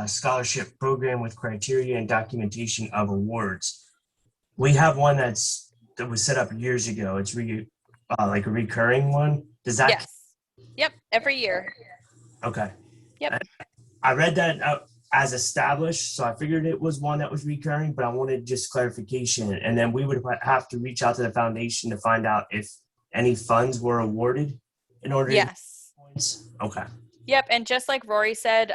scholarship program with criteria and documentation of awards. We have one that was set up years ago. It's like a recurring one. Does that? Yes. Yep. Every year. Okay. Yep. I read that as established, so I figured it was one that was recurring, but I wanted just clarification. And then we would have to reach out to the foundation to find out if any funds were awarded in order to Yes. points. Okay. Yep. And just like Rory said,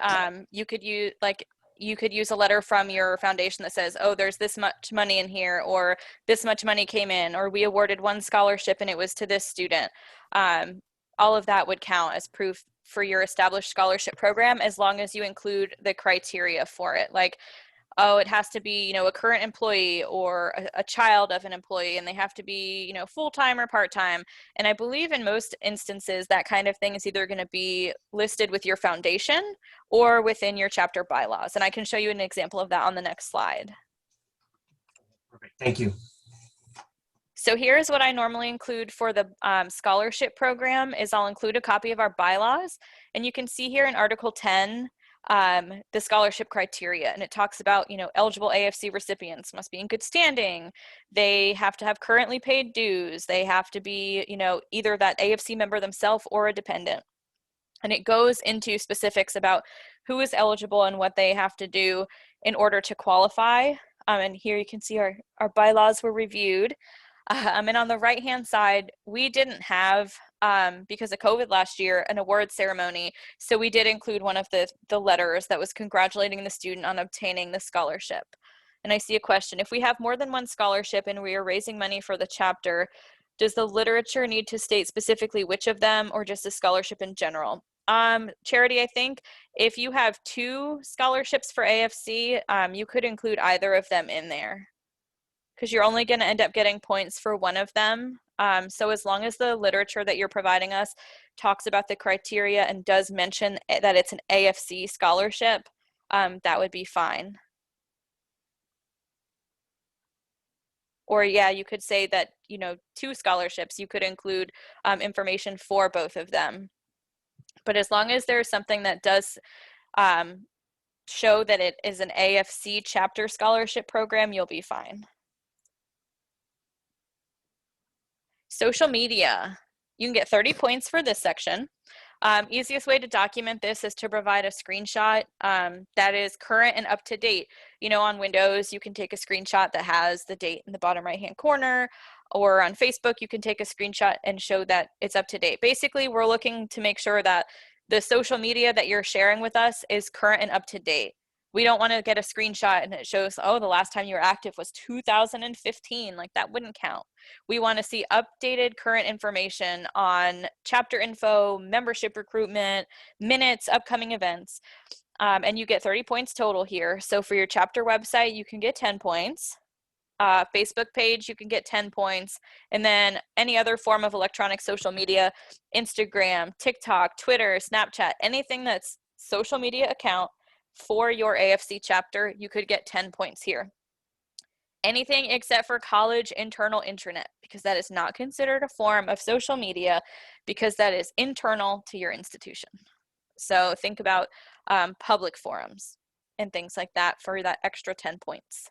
you could use a letter from your foundation that says, oh, there's this much money in here, or this much money came in, or we awarded one scholarship and it was to this student. All of that would count as proof for your established scholarship program, as long as you include the criteria for it. Like, oh, it has to be, a current employee or a child of an employee, and they have to be, full-time or part-time. And I believe in most instances, that kind of thing is either going to be listed with your foundation or within your chapter bylaws. And I can show you an example of that on the next slide. Perfect. Thank you. So here's what I normally include for the scholarship program is I'll include a copy of our bylaws. And you can see here in Article 10, the scholarship criteria, and it talks about, eligible AFC recipients must be in good standing. They have to have currently paid dues. They have to be, either that AFC member themselves or a dependent. And it goes into specifics about who is eligible and what they have to do in order to qualify. And here you can see our bylaws were reviewed. And on the right-hand side, we didn't have, because of COVID last year, an award ceremony. So we did include one of the letters that was congratulating the student on obtaining the scholarship. And I see a question. If we have more than one scholarship and we are raising money for the chapter, does the literature need to state specifically which of them, or just a scholarship in general? Charity, I think if you have 2 scholarships for AFC, you could include either of them in there, because you're only going to end up getting points for one of them. So as long as the literature that you're providing us talks about the criteria and does mention that it's an AFC scholarship, that would be fine. Or yeah, you could say that, 2 scholarships, you could include information for both of them. But as long as there's something that does show that it is an AFC chapter scholarship program, you'll be fine. Social media, you can get 30 points for this section. Easiest way to document this is to provide a screenshot that is current and up to date. On Windows, you can take a screenshot that has the date in the bottom right-hand corner, or on Facebook, you can take a screenshot and show that it's up to date. Basically, we're looking to make sure that the social media that you're sharing with us is current and up to date. We don't want to get a screenshot and it shows, oh, the last time you were active was 2015. Like, that wouldn't count. We want to see updated current information on chapter info, membership recruitment, minutes, upcoming events. And you get 30 points total here. So for your chapter website, you can get 10 points. Facebook page, you can get 10 points. And then any other form of electronic social media, Instagram, TikTok, Twitter, Snapchat, anything that's social media account for your AFC chapter, you could get 10 points here. Anything except for college internal intranet, because that is not considered a form of social media, because that is internal to your institution. So think about public forums and things like that for that extra 10 points.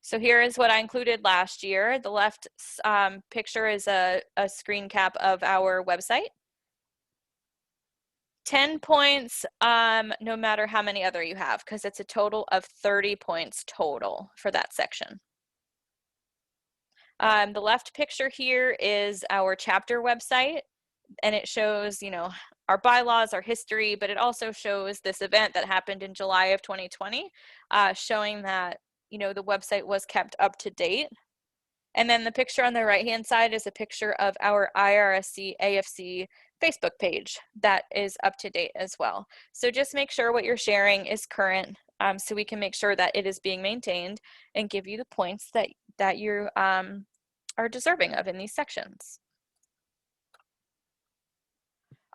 So here is what I included last year. The left picture is a screen cap of our website. 10 points, no matter how many other you have, because it's a total of 30 points total for that section. The left picture here is our chapter website, and it shows, you know, our bylaws, our history, but it also shows this event that happened in July of 2020, showing that, you know, the website was kept up to date. And then the picture on the right-hand side is a picture of our IRSC AFC Facebook page that is up to date as well. So just make sure what you're sharing is current, so we can make sure that it is being maintained and give you the points that you are deserving of in these sections.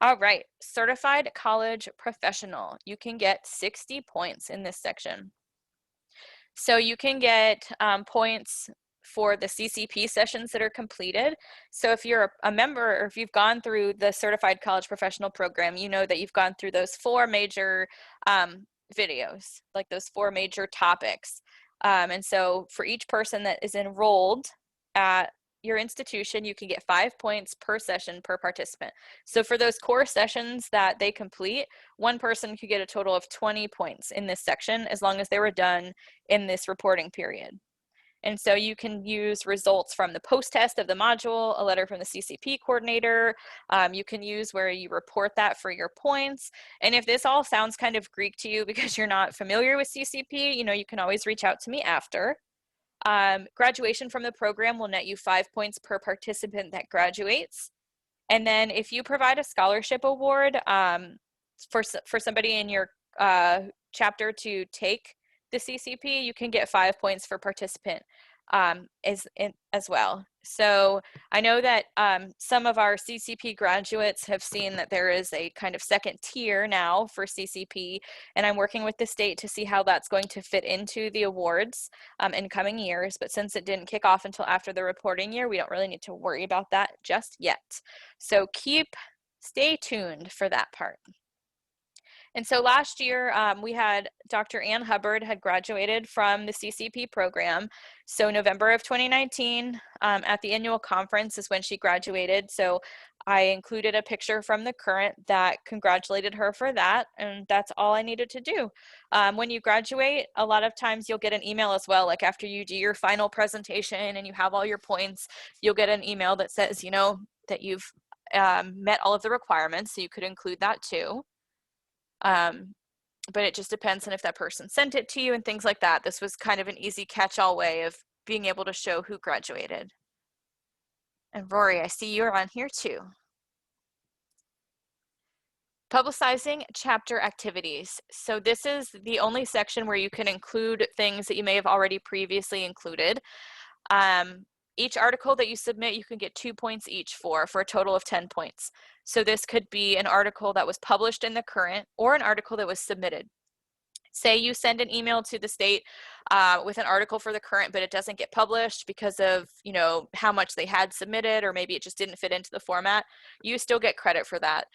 All right, certified college professional. You can get 60 points in this section. So you can get points for the CCP sessions that are completed. So if you're a member or if you've gone through the Certified College Professional Program, you know that you've gone through those 4 major videos, like those 4 major topics. And so for each person that is enrolled at your institution, you can get 5 points per session per participant. So for those core sessions that they complete, one person could get a total of 20 points in this section as long as they were done in this reporting period. And so you can use results from the post-test of the module, a letter from the CCP coordinator. You can use where you report that for your points. And if this all sounds kind of Greek to you because you're not familiar with CCP, you know, you can always reach out to me after. Graduation from the program will net you 5 points per participant that graduates. And then if you provide a scholarship award for somebody in your chapter to take the CCP, you can get 5 points for participant as well. So I know that some of our CCP graduates have seen that there is a kind of second tier now for CCP, and I'm working with the state to see how that's going to fit into the awards in coming years. But since it didn't kick off until after the reporting year, we don't really need to worry about that just yet. So stay tuned for that part. And so last year, we had Dr. Ann Hubbard had graduated from the CCP program. So November of 2019, at the annual conference is when she graduated. So I included a picture from the current that congratulated her for that, and that's all I needed to do. When you graduate, a lot of times you'll get an email as well, like after you do your final presentation and you have all your points, you'll get an email that says, you know, that you've met all of the requirements, so you could include that too. But it just depends on if that person sent it to you and things like that. This was kind of an easy catch-all way of being able to show who graduated. And Rory, I see you're on here too. Publicizing chapter activities. So this is the only section where you can include things that you may have already previously included. Each article that you submit, you can get 2 points each for a total of 10 points. So this could be an article that was published in the current or an article that was submitted. Say you send an email to the state with an article for the current, but it doesn't get published because of, you know, how much they had submitted, or maybe it just didn't fit into the format. You still get credit for that.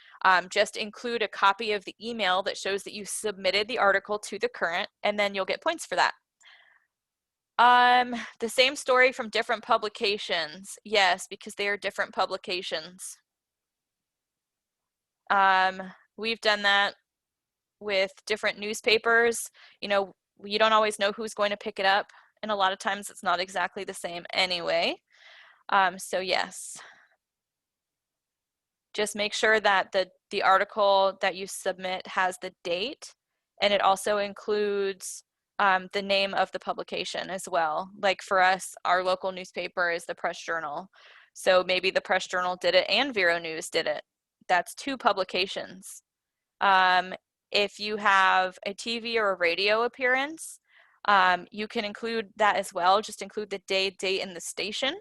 Just include a copy of the email that shows that you submitted the article to the current, and then you'll get points for that. The same story from different publications. Yes, because they are different publications. We've done that with different newspapers. You know, you don't always know who's going to pick it up, and a lot of times it's not exactly the same anyway. So yes, just make sure that the article that you submit has the date, and it also includes the name of the publication as well. Like for us, our local newspaper is the Press Journal. So maybe the Press Journal did it and Vero News did it. That's 2 publications. If you have a TV or a radio appearance, you can include that as well. Just include the day, date, and the station.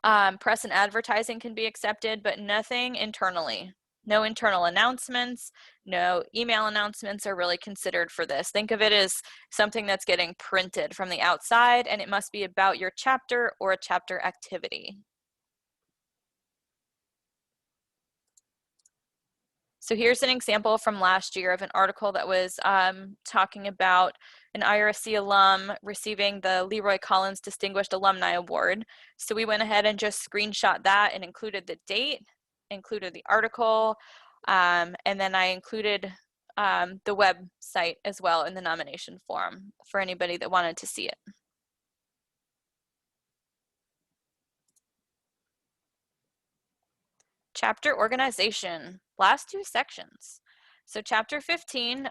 Press and advertising can be accepted, but nothing internally. No internal announcements, no email announcements are really considered for this. Think of it as something that's getting printed from the outside, and it must be about your chapter or a chapter activity. So So here's an example from last year of an article that was talking about an IRSC alum receiving the Leroy Collins Distinguished Alumni Award. So we went ahead and just screenshot that and included the date, included the article, and then I included the website as well in the nomination form for anybody that wanted to see it. Chapter organization, last two sections. So chapter 15,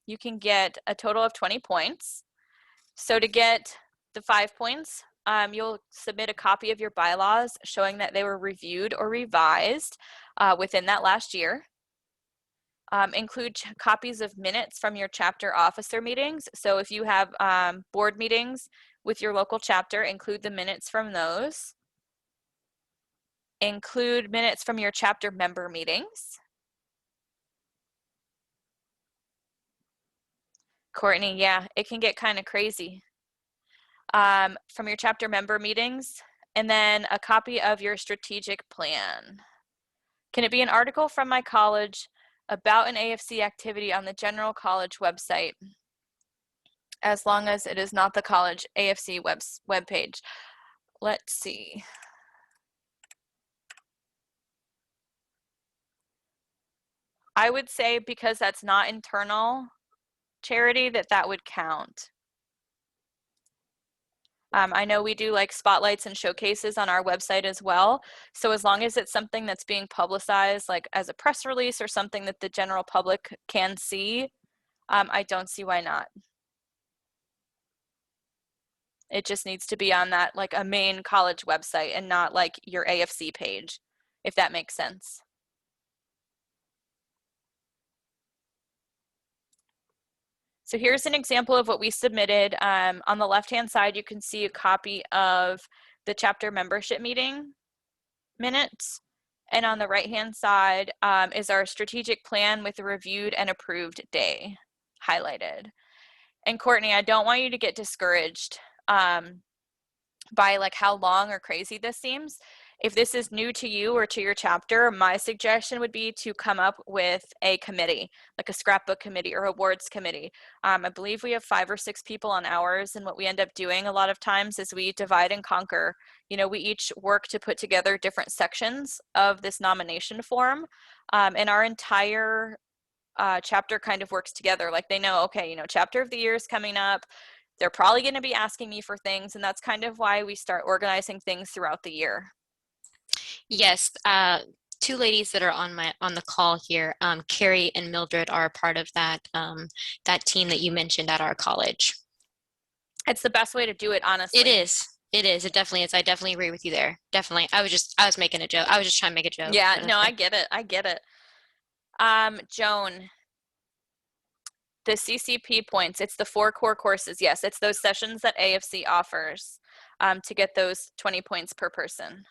you can get a total of 20 points. So to get the 5 points, you'll submit a copy of your bylaws showing that they were reviewed or revised within that last year. Include copies of minutes from your chapter officer meetings. So if you have board meetings with your local chapter, include the minutes from those. Include minutes from your chapter member meetings. Courtney, yeah, it can get kind of crazy. From your chapter member meetings, and then a copy of your strategic plan. Can it be an article from my college about an AFC activity on the general college website, as long as it is not the college AFC webpage? Let's see. I would say because that's not internal charity, that would count. I know we do like spotlights and showcases on our website as well. So as long as it's something that's being publicized, like as a press release or something that the general public can see, I don't see why not. It just needs to be on that, like a main college website and not like your AFC page, if that makes sense. So here's an example of what we submitted. On the left-hand side, you can see a copy of the chapter membership meeting minutes. And on the right-hand side is our strategic plan with a reviewed and approved day highlighted. And Courtney, I don't want you to get discouraged by like how long or crazy this seems. If this is new to you or to your chapter, my suggestion would be to come up with a committee, like a scrapbook committee or awards committee. I believe we have 5 or 6 people on ours, and what we end up doing a lot of times is we divide and conquer. You know, we each work to put together different sections of this nomination form, and our entire chapter kind of works together. Like they know, okay, you know, chapter of the year is coming up. They're probably going to be asking me for things, and that's kind of why we start organizing things throughout the year. Yes, 2 ladies that are on the call here, Carrie and Mildred, are a part of that that team that you mentioned at our college. It's the best way to do it, honestly. It is. It is. It definitely is. I definitely agree with you there. Definitely. I was making a joke. I was just trying to make a joke. Yeah, no, I get it. I get it. Joan, the CCP points, it's the 4 core courses. Yes, it's those sessions that AFC offers to get those 20 points per person.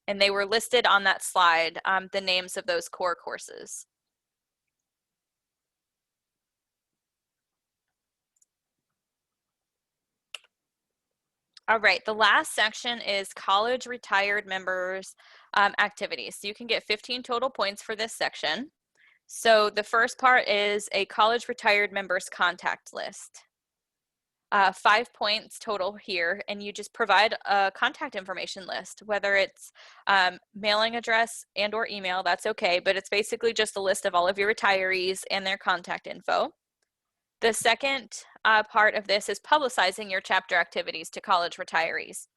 And they were listed on that slide, the names of those core courses. All right, the last section is college retired members activities. So you can get 15 total points for this section. So the first part is a college retired members contact list. 5 points total here, and you just provide a contact information list, whether it's mailing address and or email, that's okay, but it's basically just a list of all of your retirees and their contact info. The second part of this is publicizing your chapter activities to college retirees.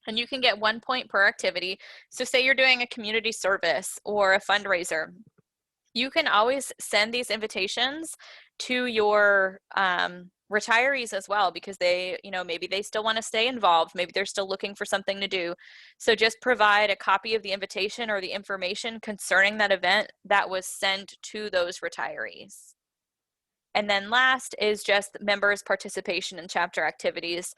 And you can get 1 point per activity. So say you're doing a community service or a fundraiser, you can always send these invitations to your retirees as well, because they, you know, maybe they still want to stay involved. Maybe they're still looking for something to do. So just provide a copy of the invitation or the information concerning that event that was sent to those retirees. And then last is just members' participation in chapter activities.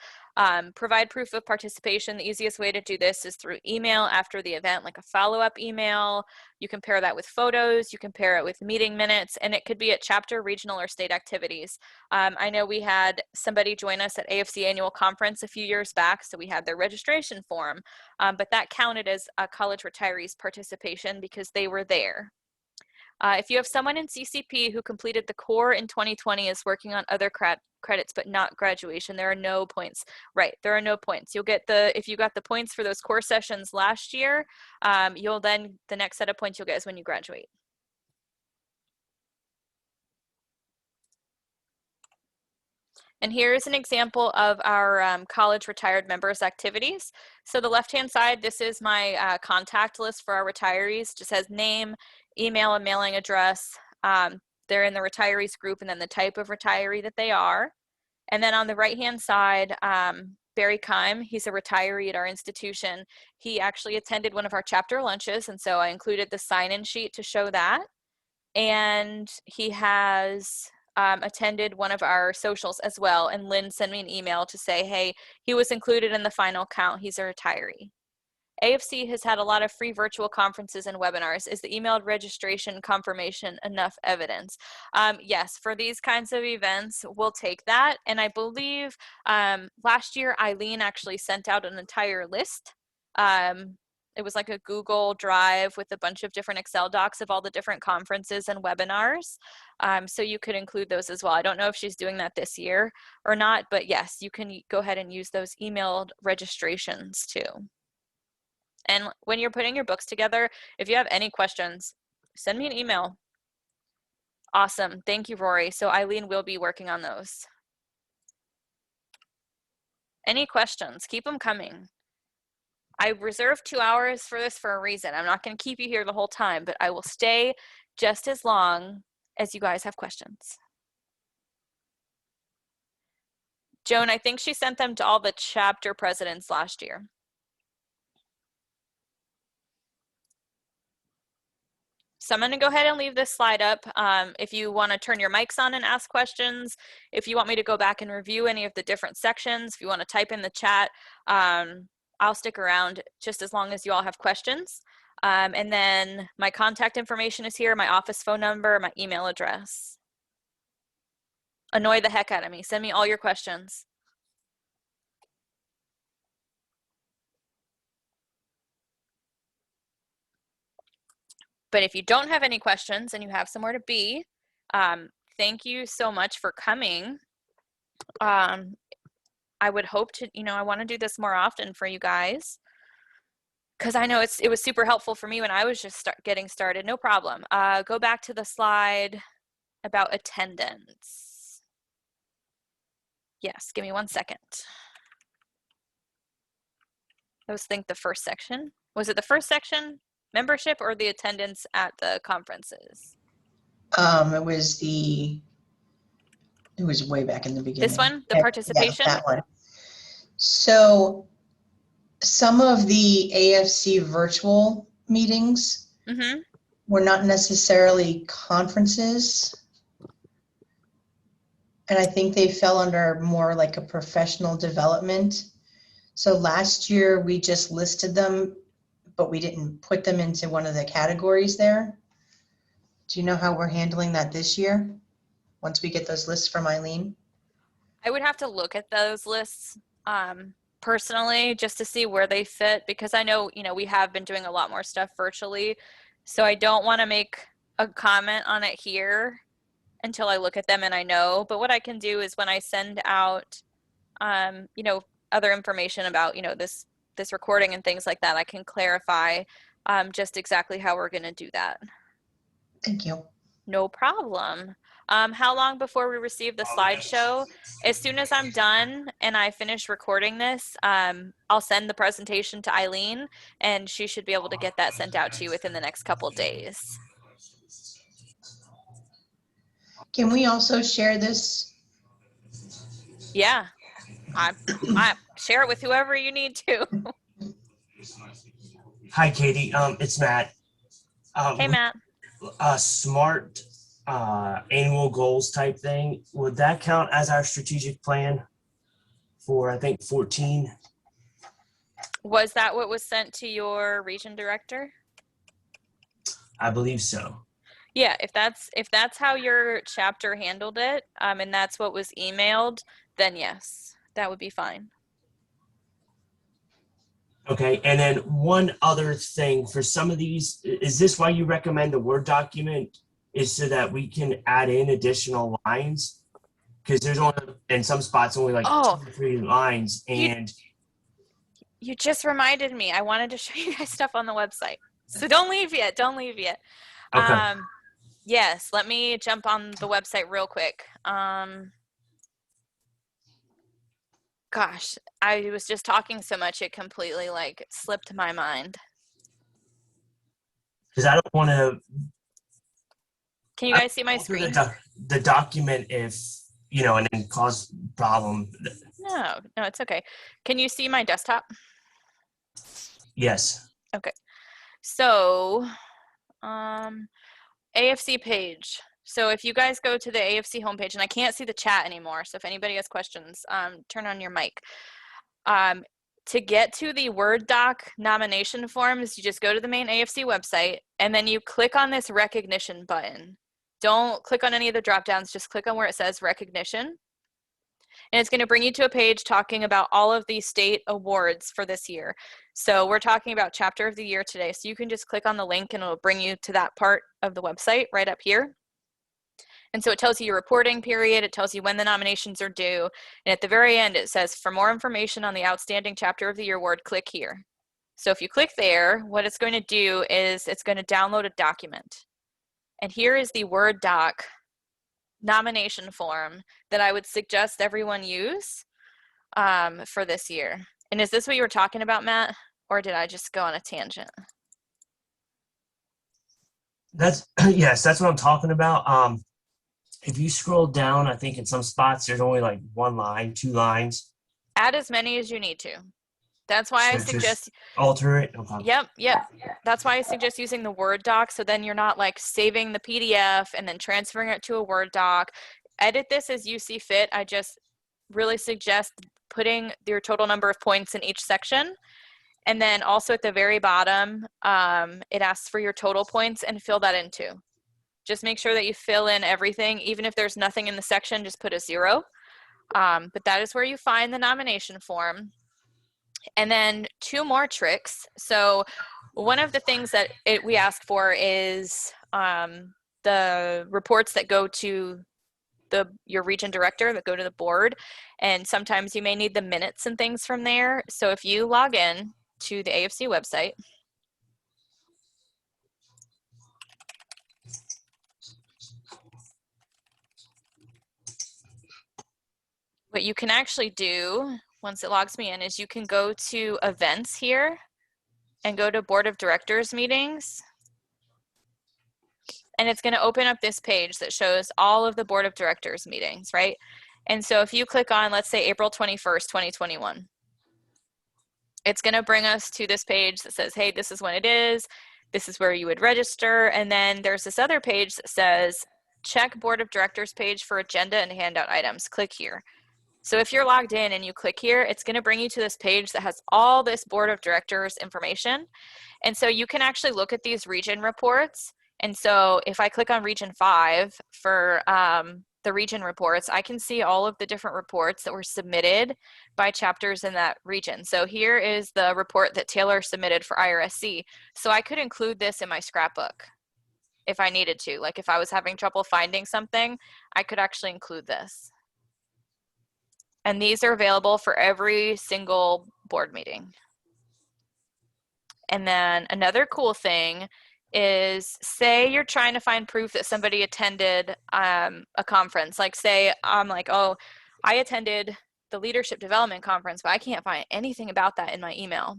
Provide proof of participation. The easiest way to do this is through email after the event, like a follow-up email. You can pair that with photos, you can pair it with meeting minutes, and it could be at chapter, regional, or state activities. I know we had somebody join us at AFC annual conference a few years back, so we had their registration form, but that counted as a college retirees participation because they were there. If you have someone in CCP who completed the core in 2020 is working on other credits but not graduation, there are no points. Right, there are no points. You'll get if you got the points for those core sessions last year, you'll then, the next set of points you'll get is when you graduate. And here's an example of our college retired members activities. So the left-hand side, this is my contact list for our retirees. Just has name, email, and mailing address. They're in the retirees group and then the type of retiree that they are. And then on the right-hand side, Barry Keim, he's a retiree at our institution. He actually attended one of our chapter lunches, and so I included the sign-in sheet to show that. And he has attended one of our socials as well, and Lynn sent me an email to say, hey, he was included in the final count. He's a retiree. AFC has had a lot of free virtual conferences and webinars. Is the emailed registration confirmation enough evidence? Yes, for these kinds of events, we'll take that. And I believe last year, Eileen actually sent out an entire list. It was like a Google Drive with a bunch of different Excel docs of all the different conferences and webinars. So you could include those as well. I don't know if she's doing that this year or not, but yes, you can go ahead and use those emailed registrations too. And when you're putting your books together, if you have any questions, send me an email. Awesome. Thank you, Rory. So Eileen will be working on those. Any questions? Keep them coming. I reserved 2 hours for this for a reason. I'm not going to keep you here the whole time, but I will stay just as long as you guys have questions. Joan, I think she sent them to all the chapter presidents last year. So I'm going to go ahead and leave this slide up. If you want to turn your mics on and ask questions, if you want me to go back and review any of the different sections, if you want to type in the chat, I'll stick around just as long as you all have questions. And then my contact information is here, my office phone number, my email address. Annoy the heck out of me. Send me all your questions. But if you don't have any questions and you have somewhere to be, thank you so much for coming. I would hope to, I want to do this more often for you guys, because I know it was super helpful for me when I was just getting started. No problem. Go back to the slide about attendance. Yes, give me 1 second. I was the first section. Was it the first section? Membership or the attendance at the conferences? It was way back in the beginning. This one, the participation? Yeah, that one. So some of the AFC virtual meetings were not necessarily conferences. And I think they fell under more like a professional development. So last year we just listed them, but we didn't put them into one of the categories there. Do you know how we're handling that this year? Once we get those lists from Eileen? I would have to look at those lists personally just to see where they fit, because I know, we have been doing a lot more stuff virtually. So I don't want to make a comment on it here until I look at them and I know. But what I can do is when I send out, other information about, this recording and things like that, I can clarify just exactly how we're going to do that. Thank you. No problem. How long before we receive the slideshow? As soon as I'm done and I finish recording this, I'll send the presentation to Eileen and she should be able to get that sent out to you within the next couple days. Can we also share this? Yeah, I share it with whoever you need to. Hi, Katie. It's Matt. Hey, Matt. Smart annual goals type thing. Would that count as our strategic plan for, I think, 14? Was that what was sent to your region director? I believe so. Yeah, if that's how your chapter handled it, and that's what was emailed, then yes, that would be fine. Okay, and then one other thing for some of these, is this why you recommend a Word document? Is so that we can add in additional lines? Because there's only, in some spots, only like Oh, 2 or 3 lines, you and you just reminded me. I wanted to show you guys stuff on the website. So don't leave yet. Don't leave yet. okay. Yes, let me jump on the website real quick. Gosh, I was just talking so much it completely like slipped my mind. Because I don't want to Can you guys see my alter screen? the document if, and then cause problem. No, it's okay. Can you see my desktop? Yes. Okay. So, AFC page. So if you guys go to the AFC homepage, and I can't see the chat anymore, so if anybody has questions, turn on your mic. To get to the Word doc nomination forms, you just go to the main AFC website, and then you click on this recognition button. Don't click on any of the drop downs, just click on where it says recognition. And it's going to bring you to a page talking about all of the state awards for this year. So we're talking about chapter of the year today. So you can just click on the link and it'll bring you to that part of the website right up here. And so it tells you your reporting period, it tells you when the nominations are due, and at the very end it says, for more information on the outstanding chapter of the year award, click here. So if you click there, what it's going to do is it's going to download a document. And here is the Word doc nomination form that I would suggest everyone use for this year. And is this what you were talking about, Matt? Or did I just go on a tangent? That's yes, that's what I'm talking about. If you scroll down, I think in some spots there's only like 1 line, 2 lines. Add as many as you need to. That's why I So suggest, just alter it. Okay. yep. That's why I suggest using the Word doc. So then you're not like saving the PDF and then transferring it to a Word doc. Edit this as you see fit. I just really suggest putting your total number of points in each section. And then also at the very bottom, it asks for your total points and fill that in too. Just make sure that you fill in everything. Even if there's nothing in the section, just put a 0. But that is where you find the nomination form. And then 2 more tricks. So one of the things that we ask for is the reports that go to your region director, that go to the board. And sometimes you may need the minutes and things from there. So if you log in to the AFC website, what you can actually do once it logs me in is you can go to events here and go to board of directors meetings. And it's going to open up this page that shows all of the board of directors meetings, right? And so if you click on, let's say April 21st, 2021, it's going to bring us to this page that says, hey, this is when it is. This is where you would register. And then there's this other page that says, check board of directors page for agenda and handout items. Click here. So if you're logged in and you click here, it's going to bring you to this page that has all this board of directors information. And so you can actually look at these region reports. And so if I click on region 5 for the region reports, I can see all of the different reports that were submitted by chapters in that region. So here is the report that Taylor submitted for IRSC. So I could include this in my scrapbook if I needed to. Like if I was having trouble finding something, I could actually include this. And these are available for every single board meeting. And then another cool thing is, say you're trying to find proof that somebody attended a conference. Like say I'm like, oh, I attended the leadership development conference, but I can't find anything about that in my email.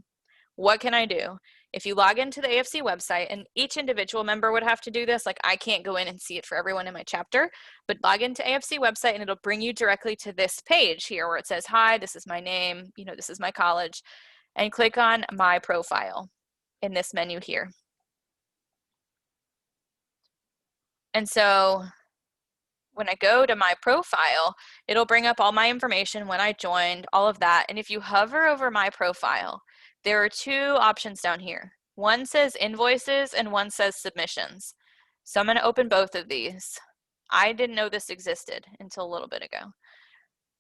What can I do? If you log into the AFC website, and each individual member would have to do this, like I can't go in and see it for everyone in my chapter, but log into AFC website and it'll bring you directly to this page here where it says, hi, this is my name, this is my college, and click on my profile in this menu here. And so when I go to my profile, it'll bring up all my information when I joined, all of that. And if you hover over my profile, there are two options down here. One says invoices and one says submissions. So I'm going to open both of these. I didn't know this existed until a little bit ago.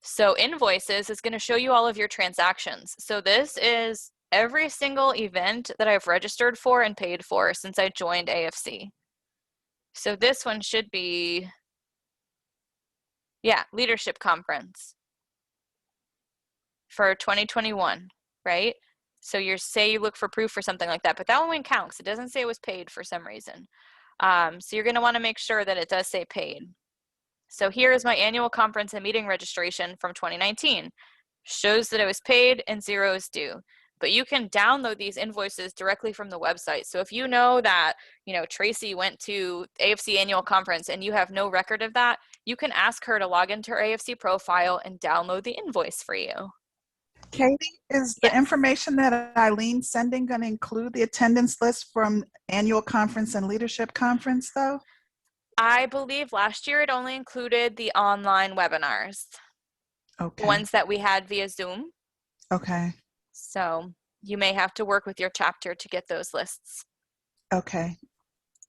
So invoices is going to show you all of your transactions. So this is every single event that I've registered for and paid for since I joined AFC. So this one should be, yeah, leadership conference for 2021, right? So say you look for proof for something like that, but that one won't count because it doesn't say it was paid for some reason. So you're going to want to make sure that it does say paid. So here is my annual conference and meeting registration from 2019. Shows that it was paid and 0 is due. But you can download these invoices directly from the website. So if you know that, Tracy went to AFC annual conference and you have no record of that, you can ask her to log into her AFC profile and download the invoice for you. Katie, is the Yes. information that Eileen's sending going to include the attendance list from annual conference and leadership conference though? I believe last year it only included the online webinars, Okay. ones that we had via Zoom. Okay. So you may have to work with your chapter to get those lists. Okay.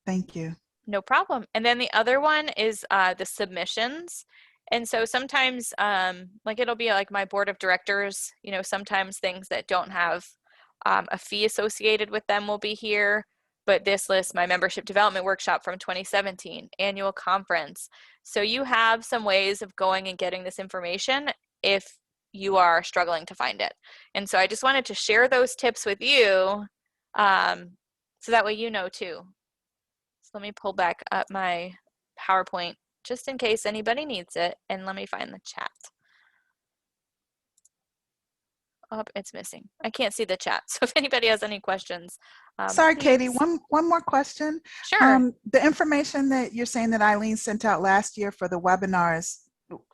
Thank you. No problem. And then the other one is the submissions. And so sometimes like it'll be like my board of directors, sometimes things that don't have a fee associated with them will be here. But this list, my membership development workshop from 2017, annual conference. So you have some ways of going and getting this information if you are struggling to find it. And so I just wanted to share those tips with you so that way you know too. So let me pull back up my PowerPoint just in case anybody needs it. And let me find the chat. Oh, it's missing. I can't see the chat. So if anybody has any questions. Sorry, Katie, please. one more question. Sure. The information that you're saying that Eileen sent out last year for the webinars,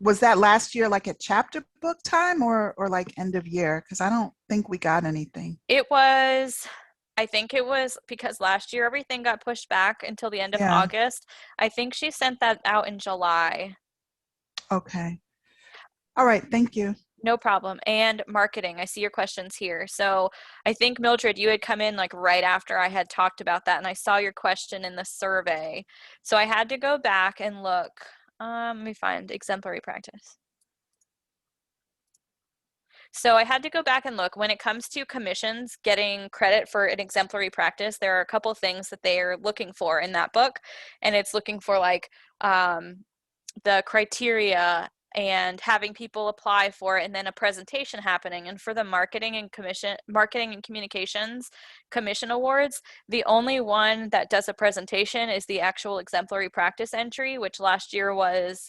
was that last year like at chapter book time or like end of year? Because I don't think we got anything. I think it was because last year everything got pushed back until the end of Yeah. August. I think she sent that out in July. Okay. All right. Thank you. No problem. And marketing, I see your questions here. So I think Mildred, you had come in like right after I had talked about that and I saw your question in the survey. So I had to go back and look. Let me find exemplary practice. So I had to go back and look. When it comes to commissions getting credit for an exemplary practice, there are a couple things that they are looking for in that book. And it's looking for like the criteria and having people apply for it and then a presentation happening. And for the marketing and communications commission awards, the only one that does a presentation is the actual exemplary practice entry, which last year was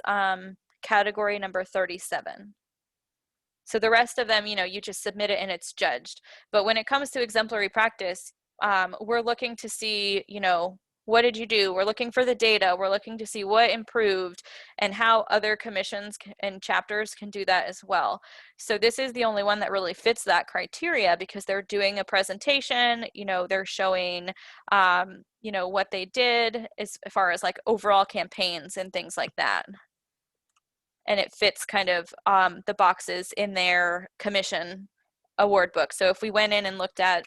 category number 37. So the rest of them, you just submit it and it's judged. But when it comes to exemplary practice, we're looking to see, what did you do? We're looking for the data. We're looking to see what improved and how other commissions and chapters can do that as well. So this is the only one that really fits that criteria because they're doing a presentation, they're showing, what they did as far as like overall campaigns and things like that. And it fits kind of the boxes in their commission award book. So if we went in and looked at,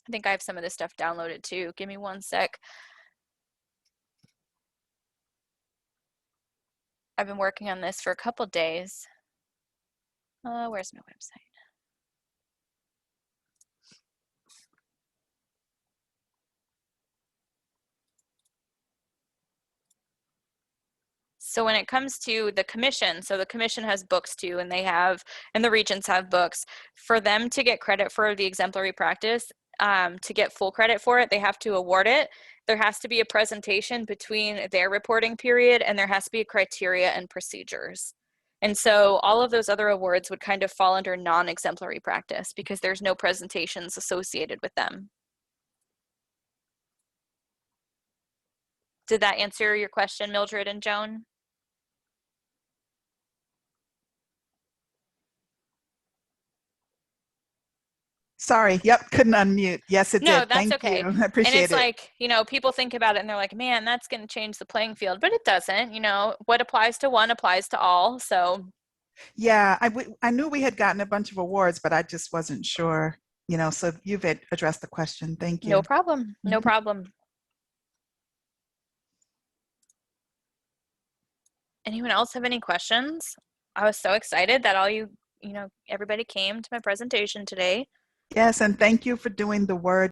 I think I have some of this stuff downloaded too. Give me one sec. I've been working on this for a couple days. Where's my website? So when it comes to the commission, so the commission has books too, and the regents have books. For them to get credit for the exemplary practice, to get full credit for it, they have to award it. There has to be a presentation between their reporting period, and there has to be criteria and procedures. And so all of those other awards would kind of fall under non-exemplary practice because there's no presentations associated with them. Did that answer your question, Mildred and Joan? Sorry. Yep. Couldn't unmute. Yes, it No, did. that's Thank okay. you. I And appreciate it's it. like, people think about it and they're like, man, that's going to change the playing field, but it doesn't. What applies to one applies to all. So, Yeah, I knew we had gotten a bunch of awards, but I just wasn't sure, so you've addressed the question. Thank no you. problem. No Mhm. problem. Anyone else have any questions? I was so excited that everybody came to my presentation today. Yes, and thank you for doing the word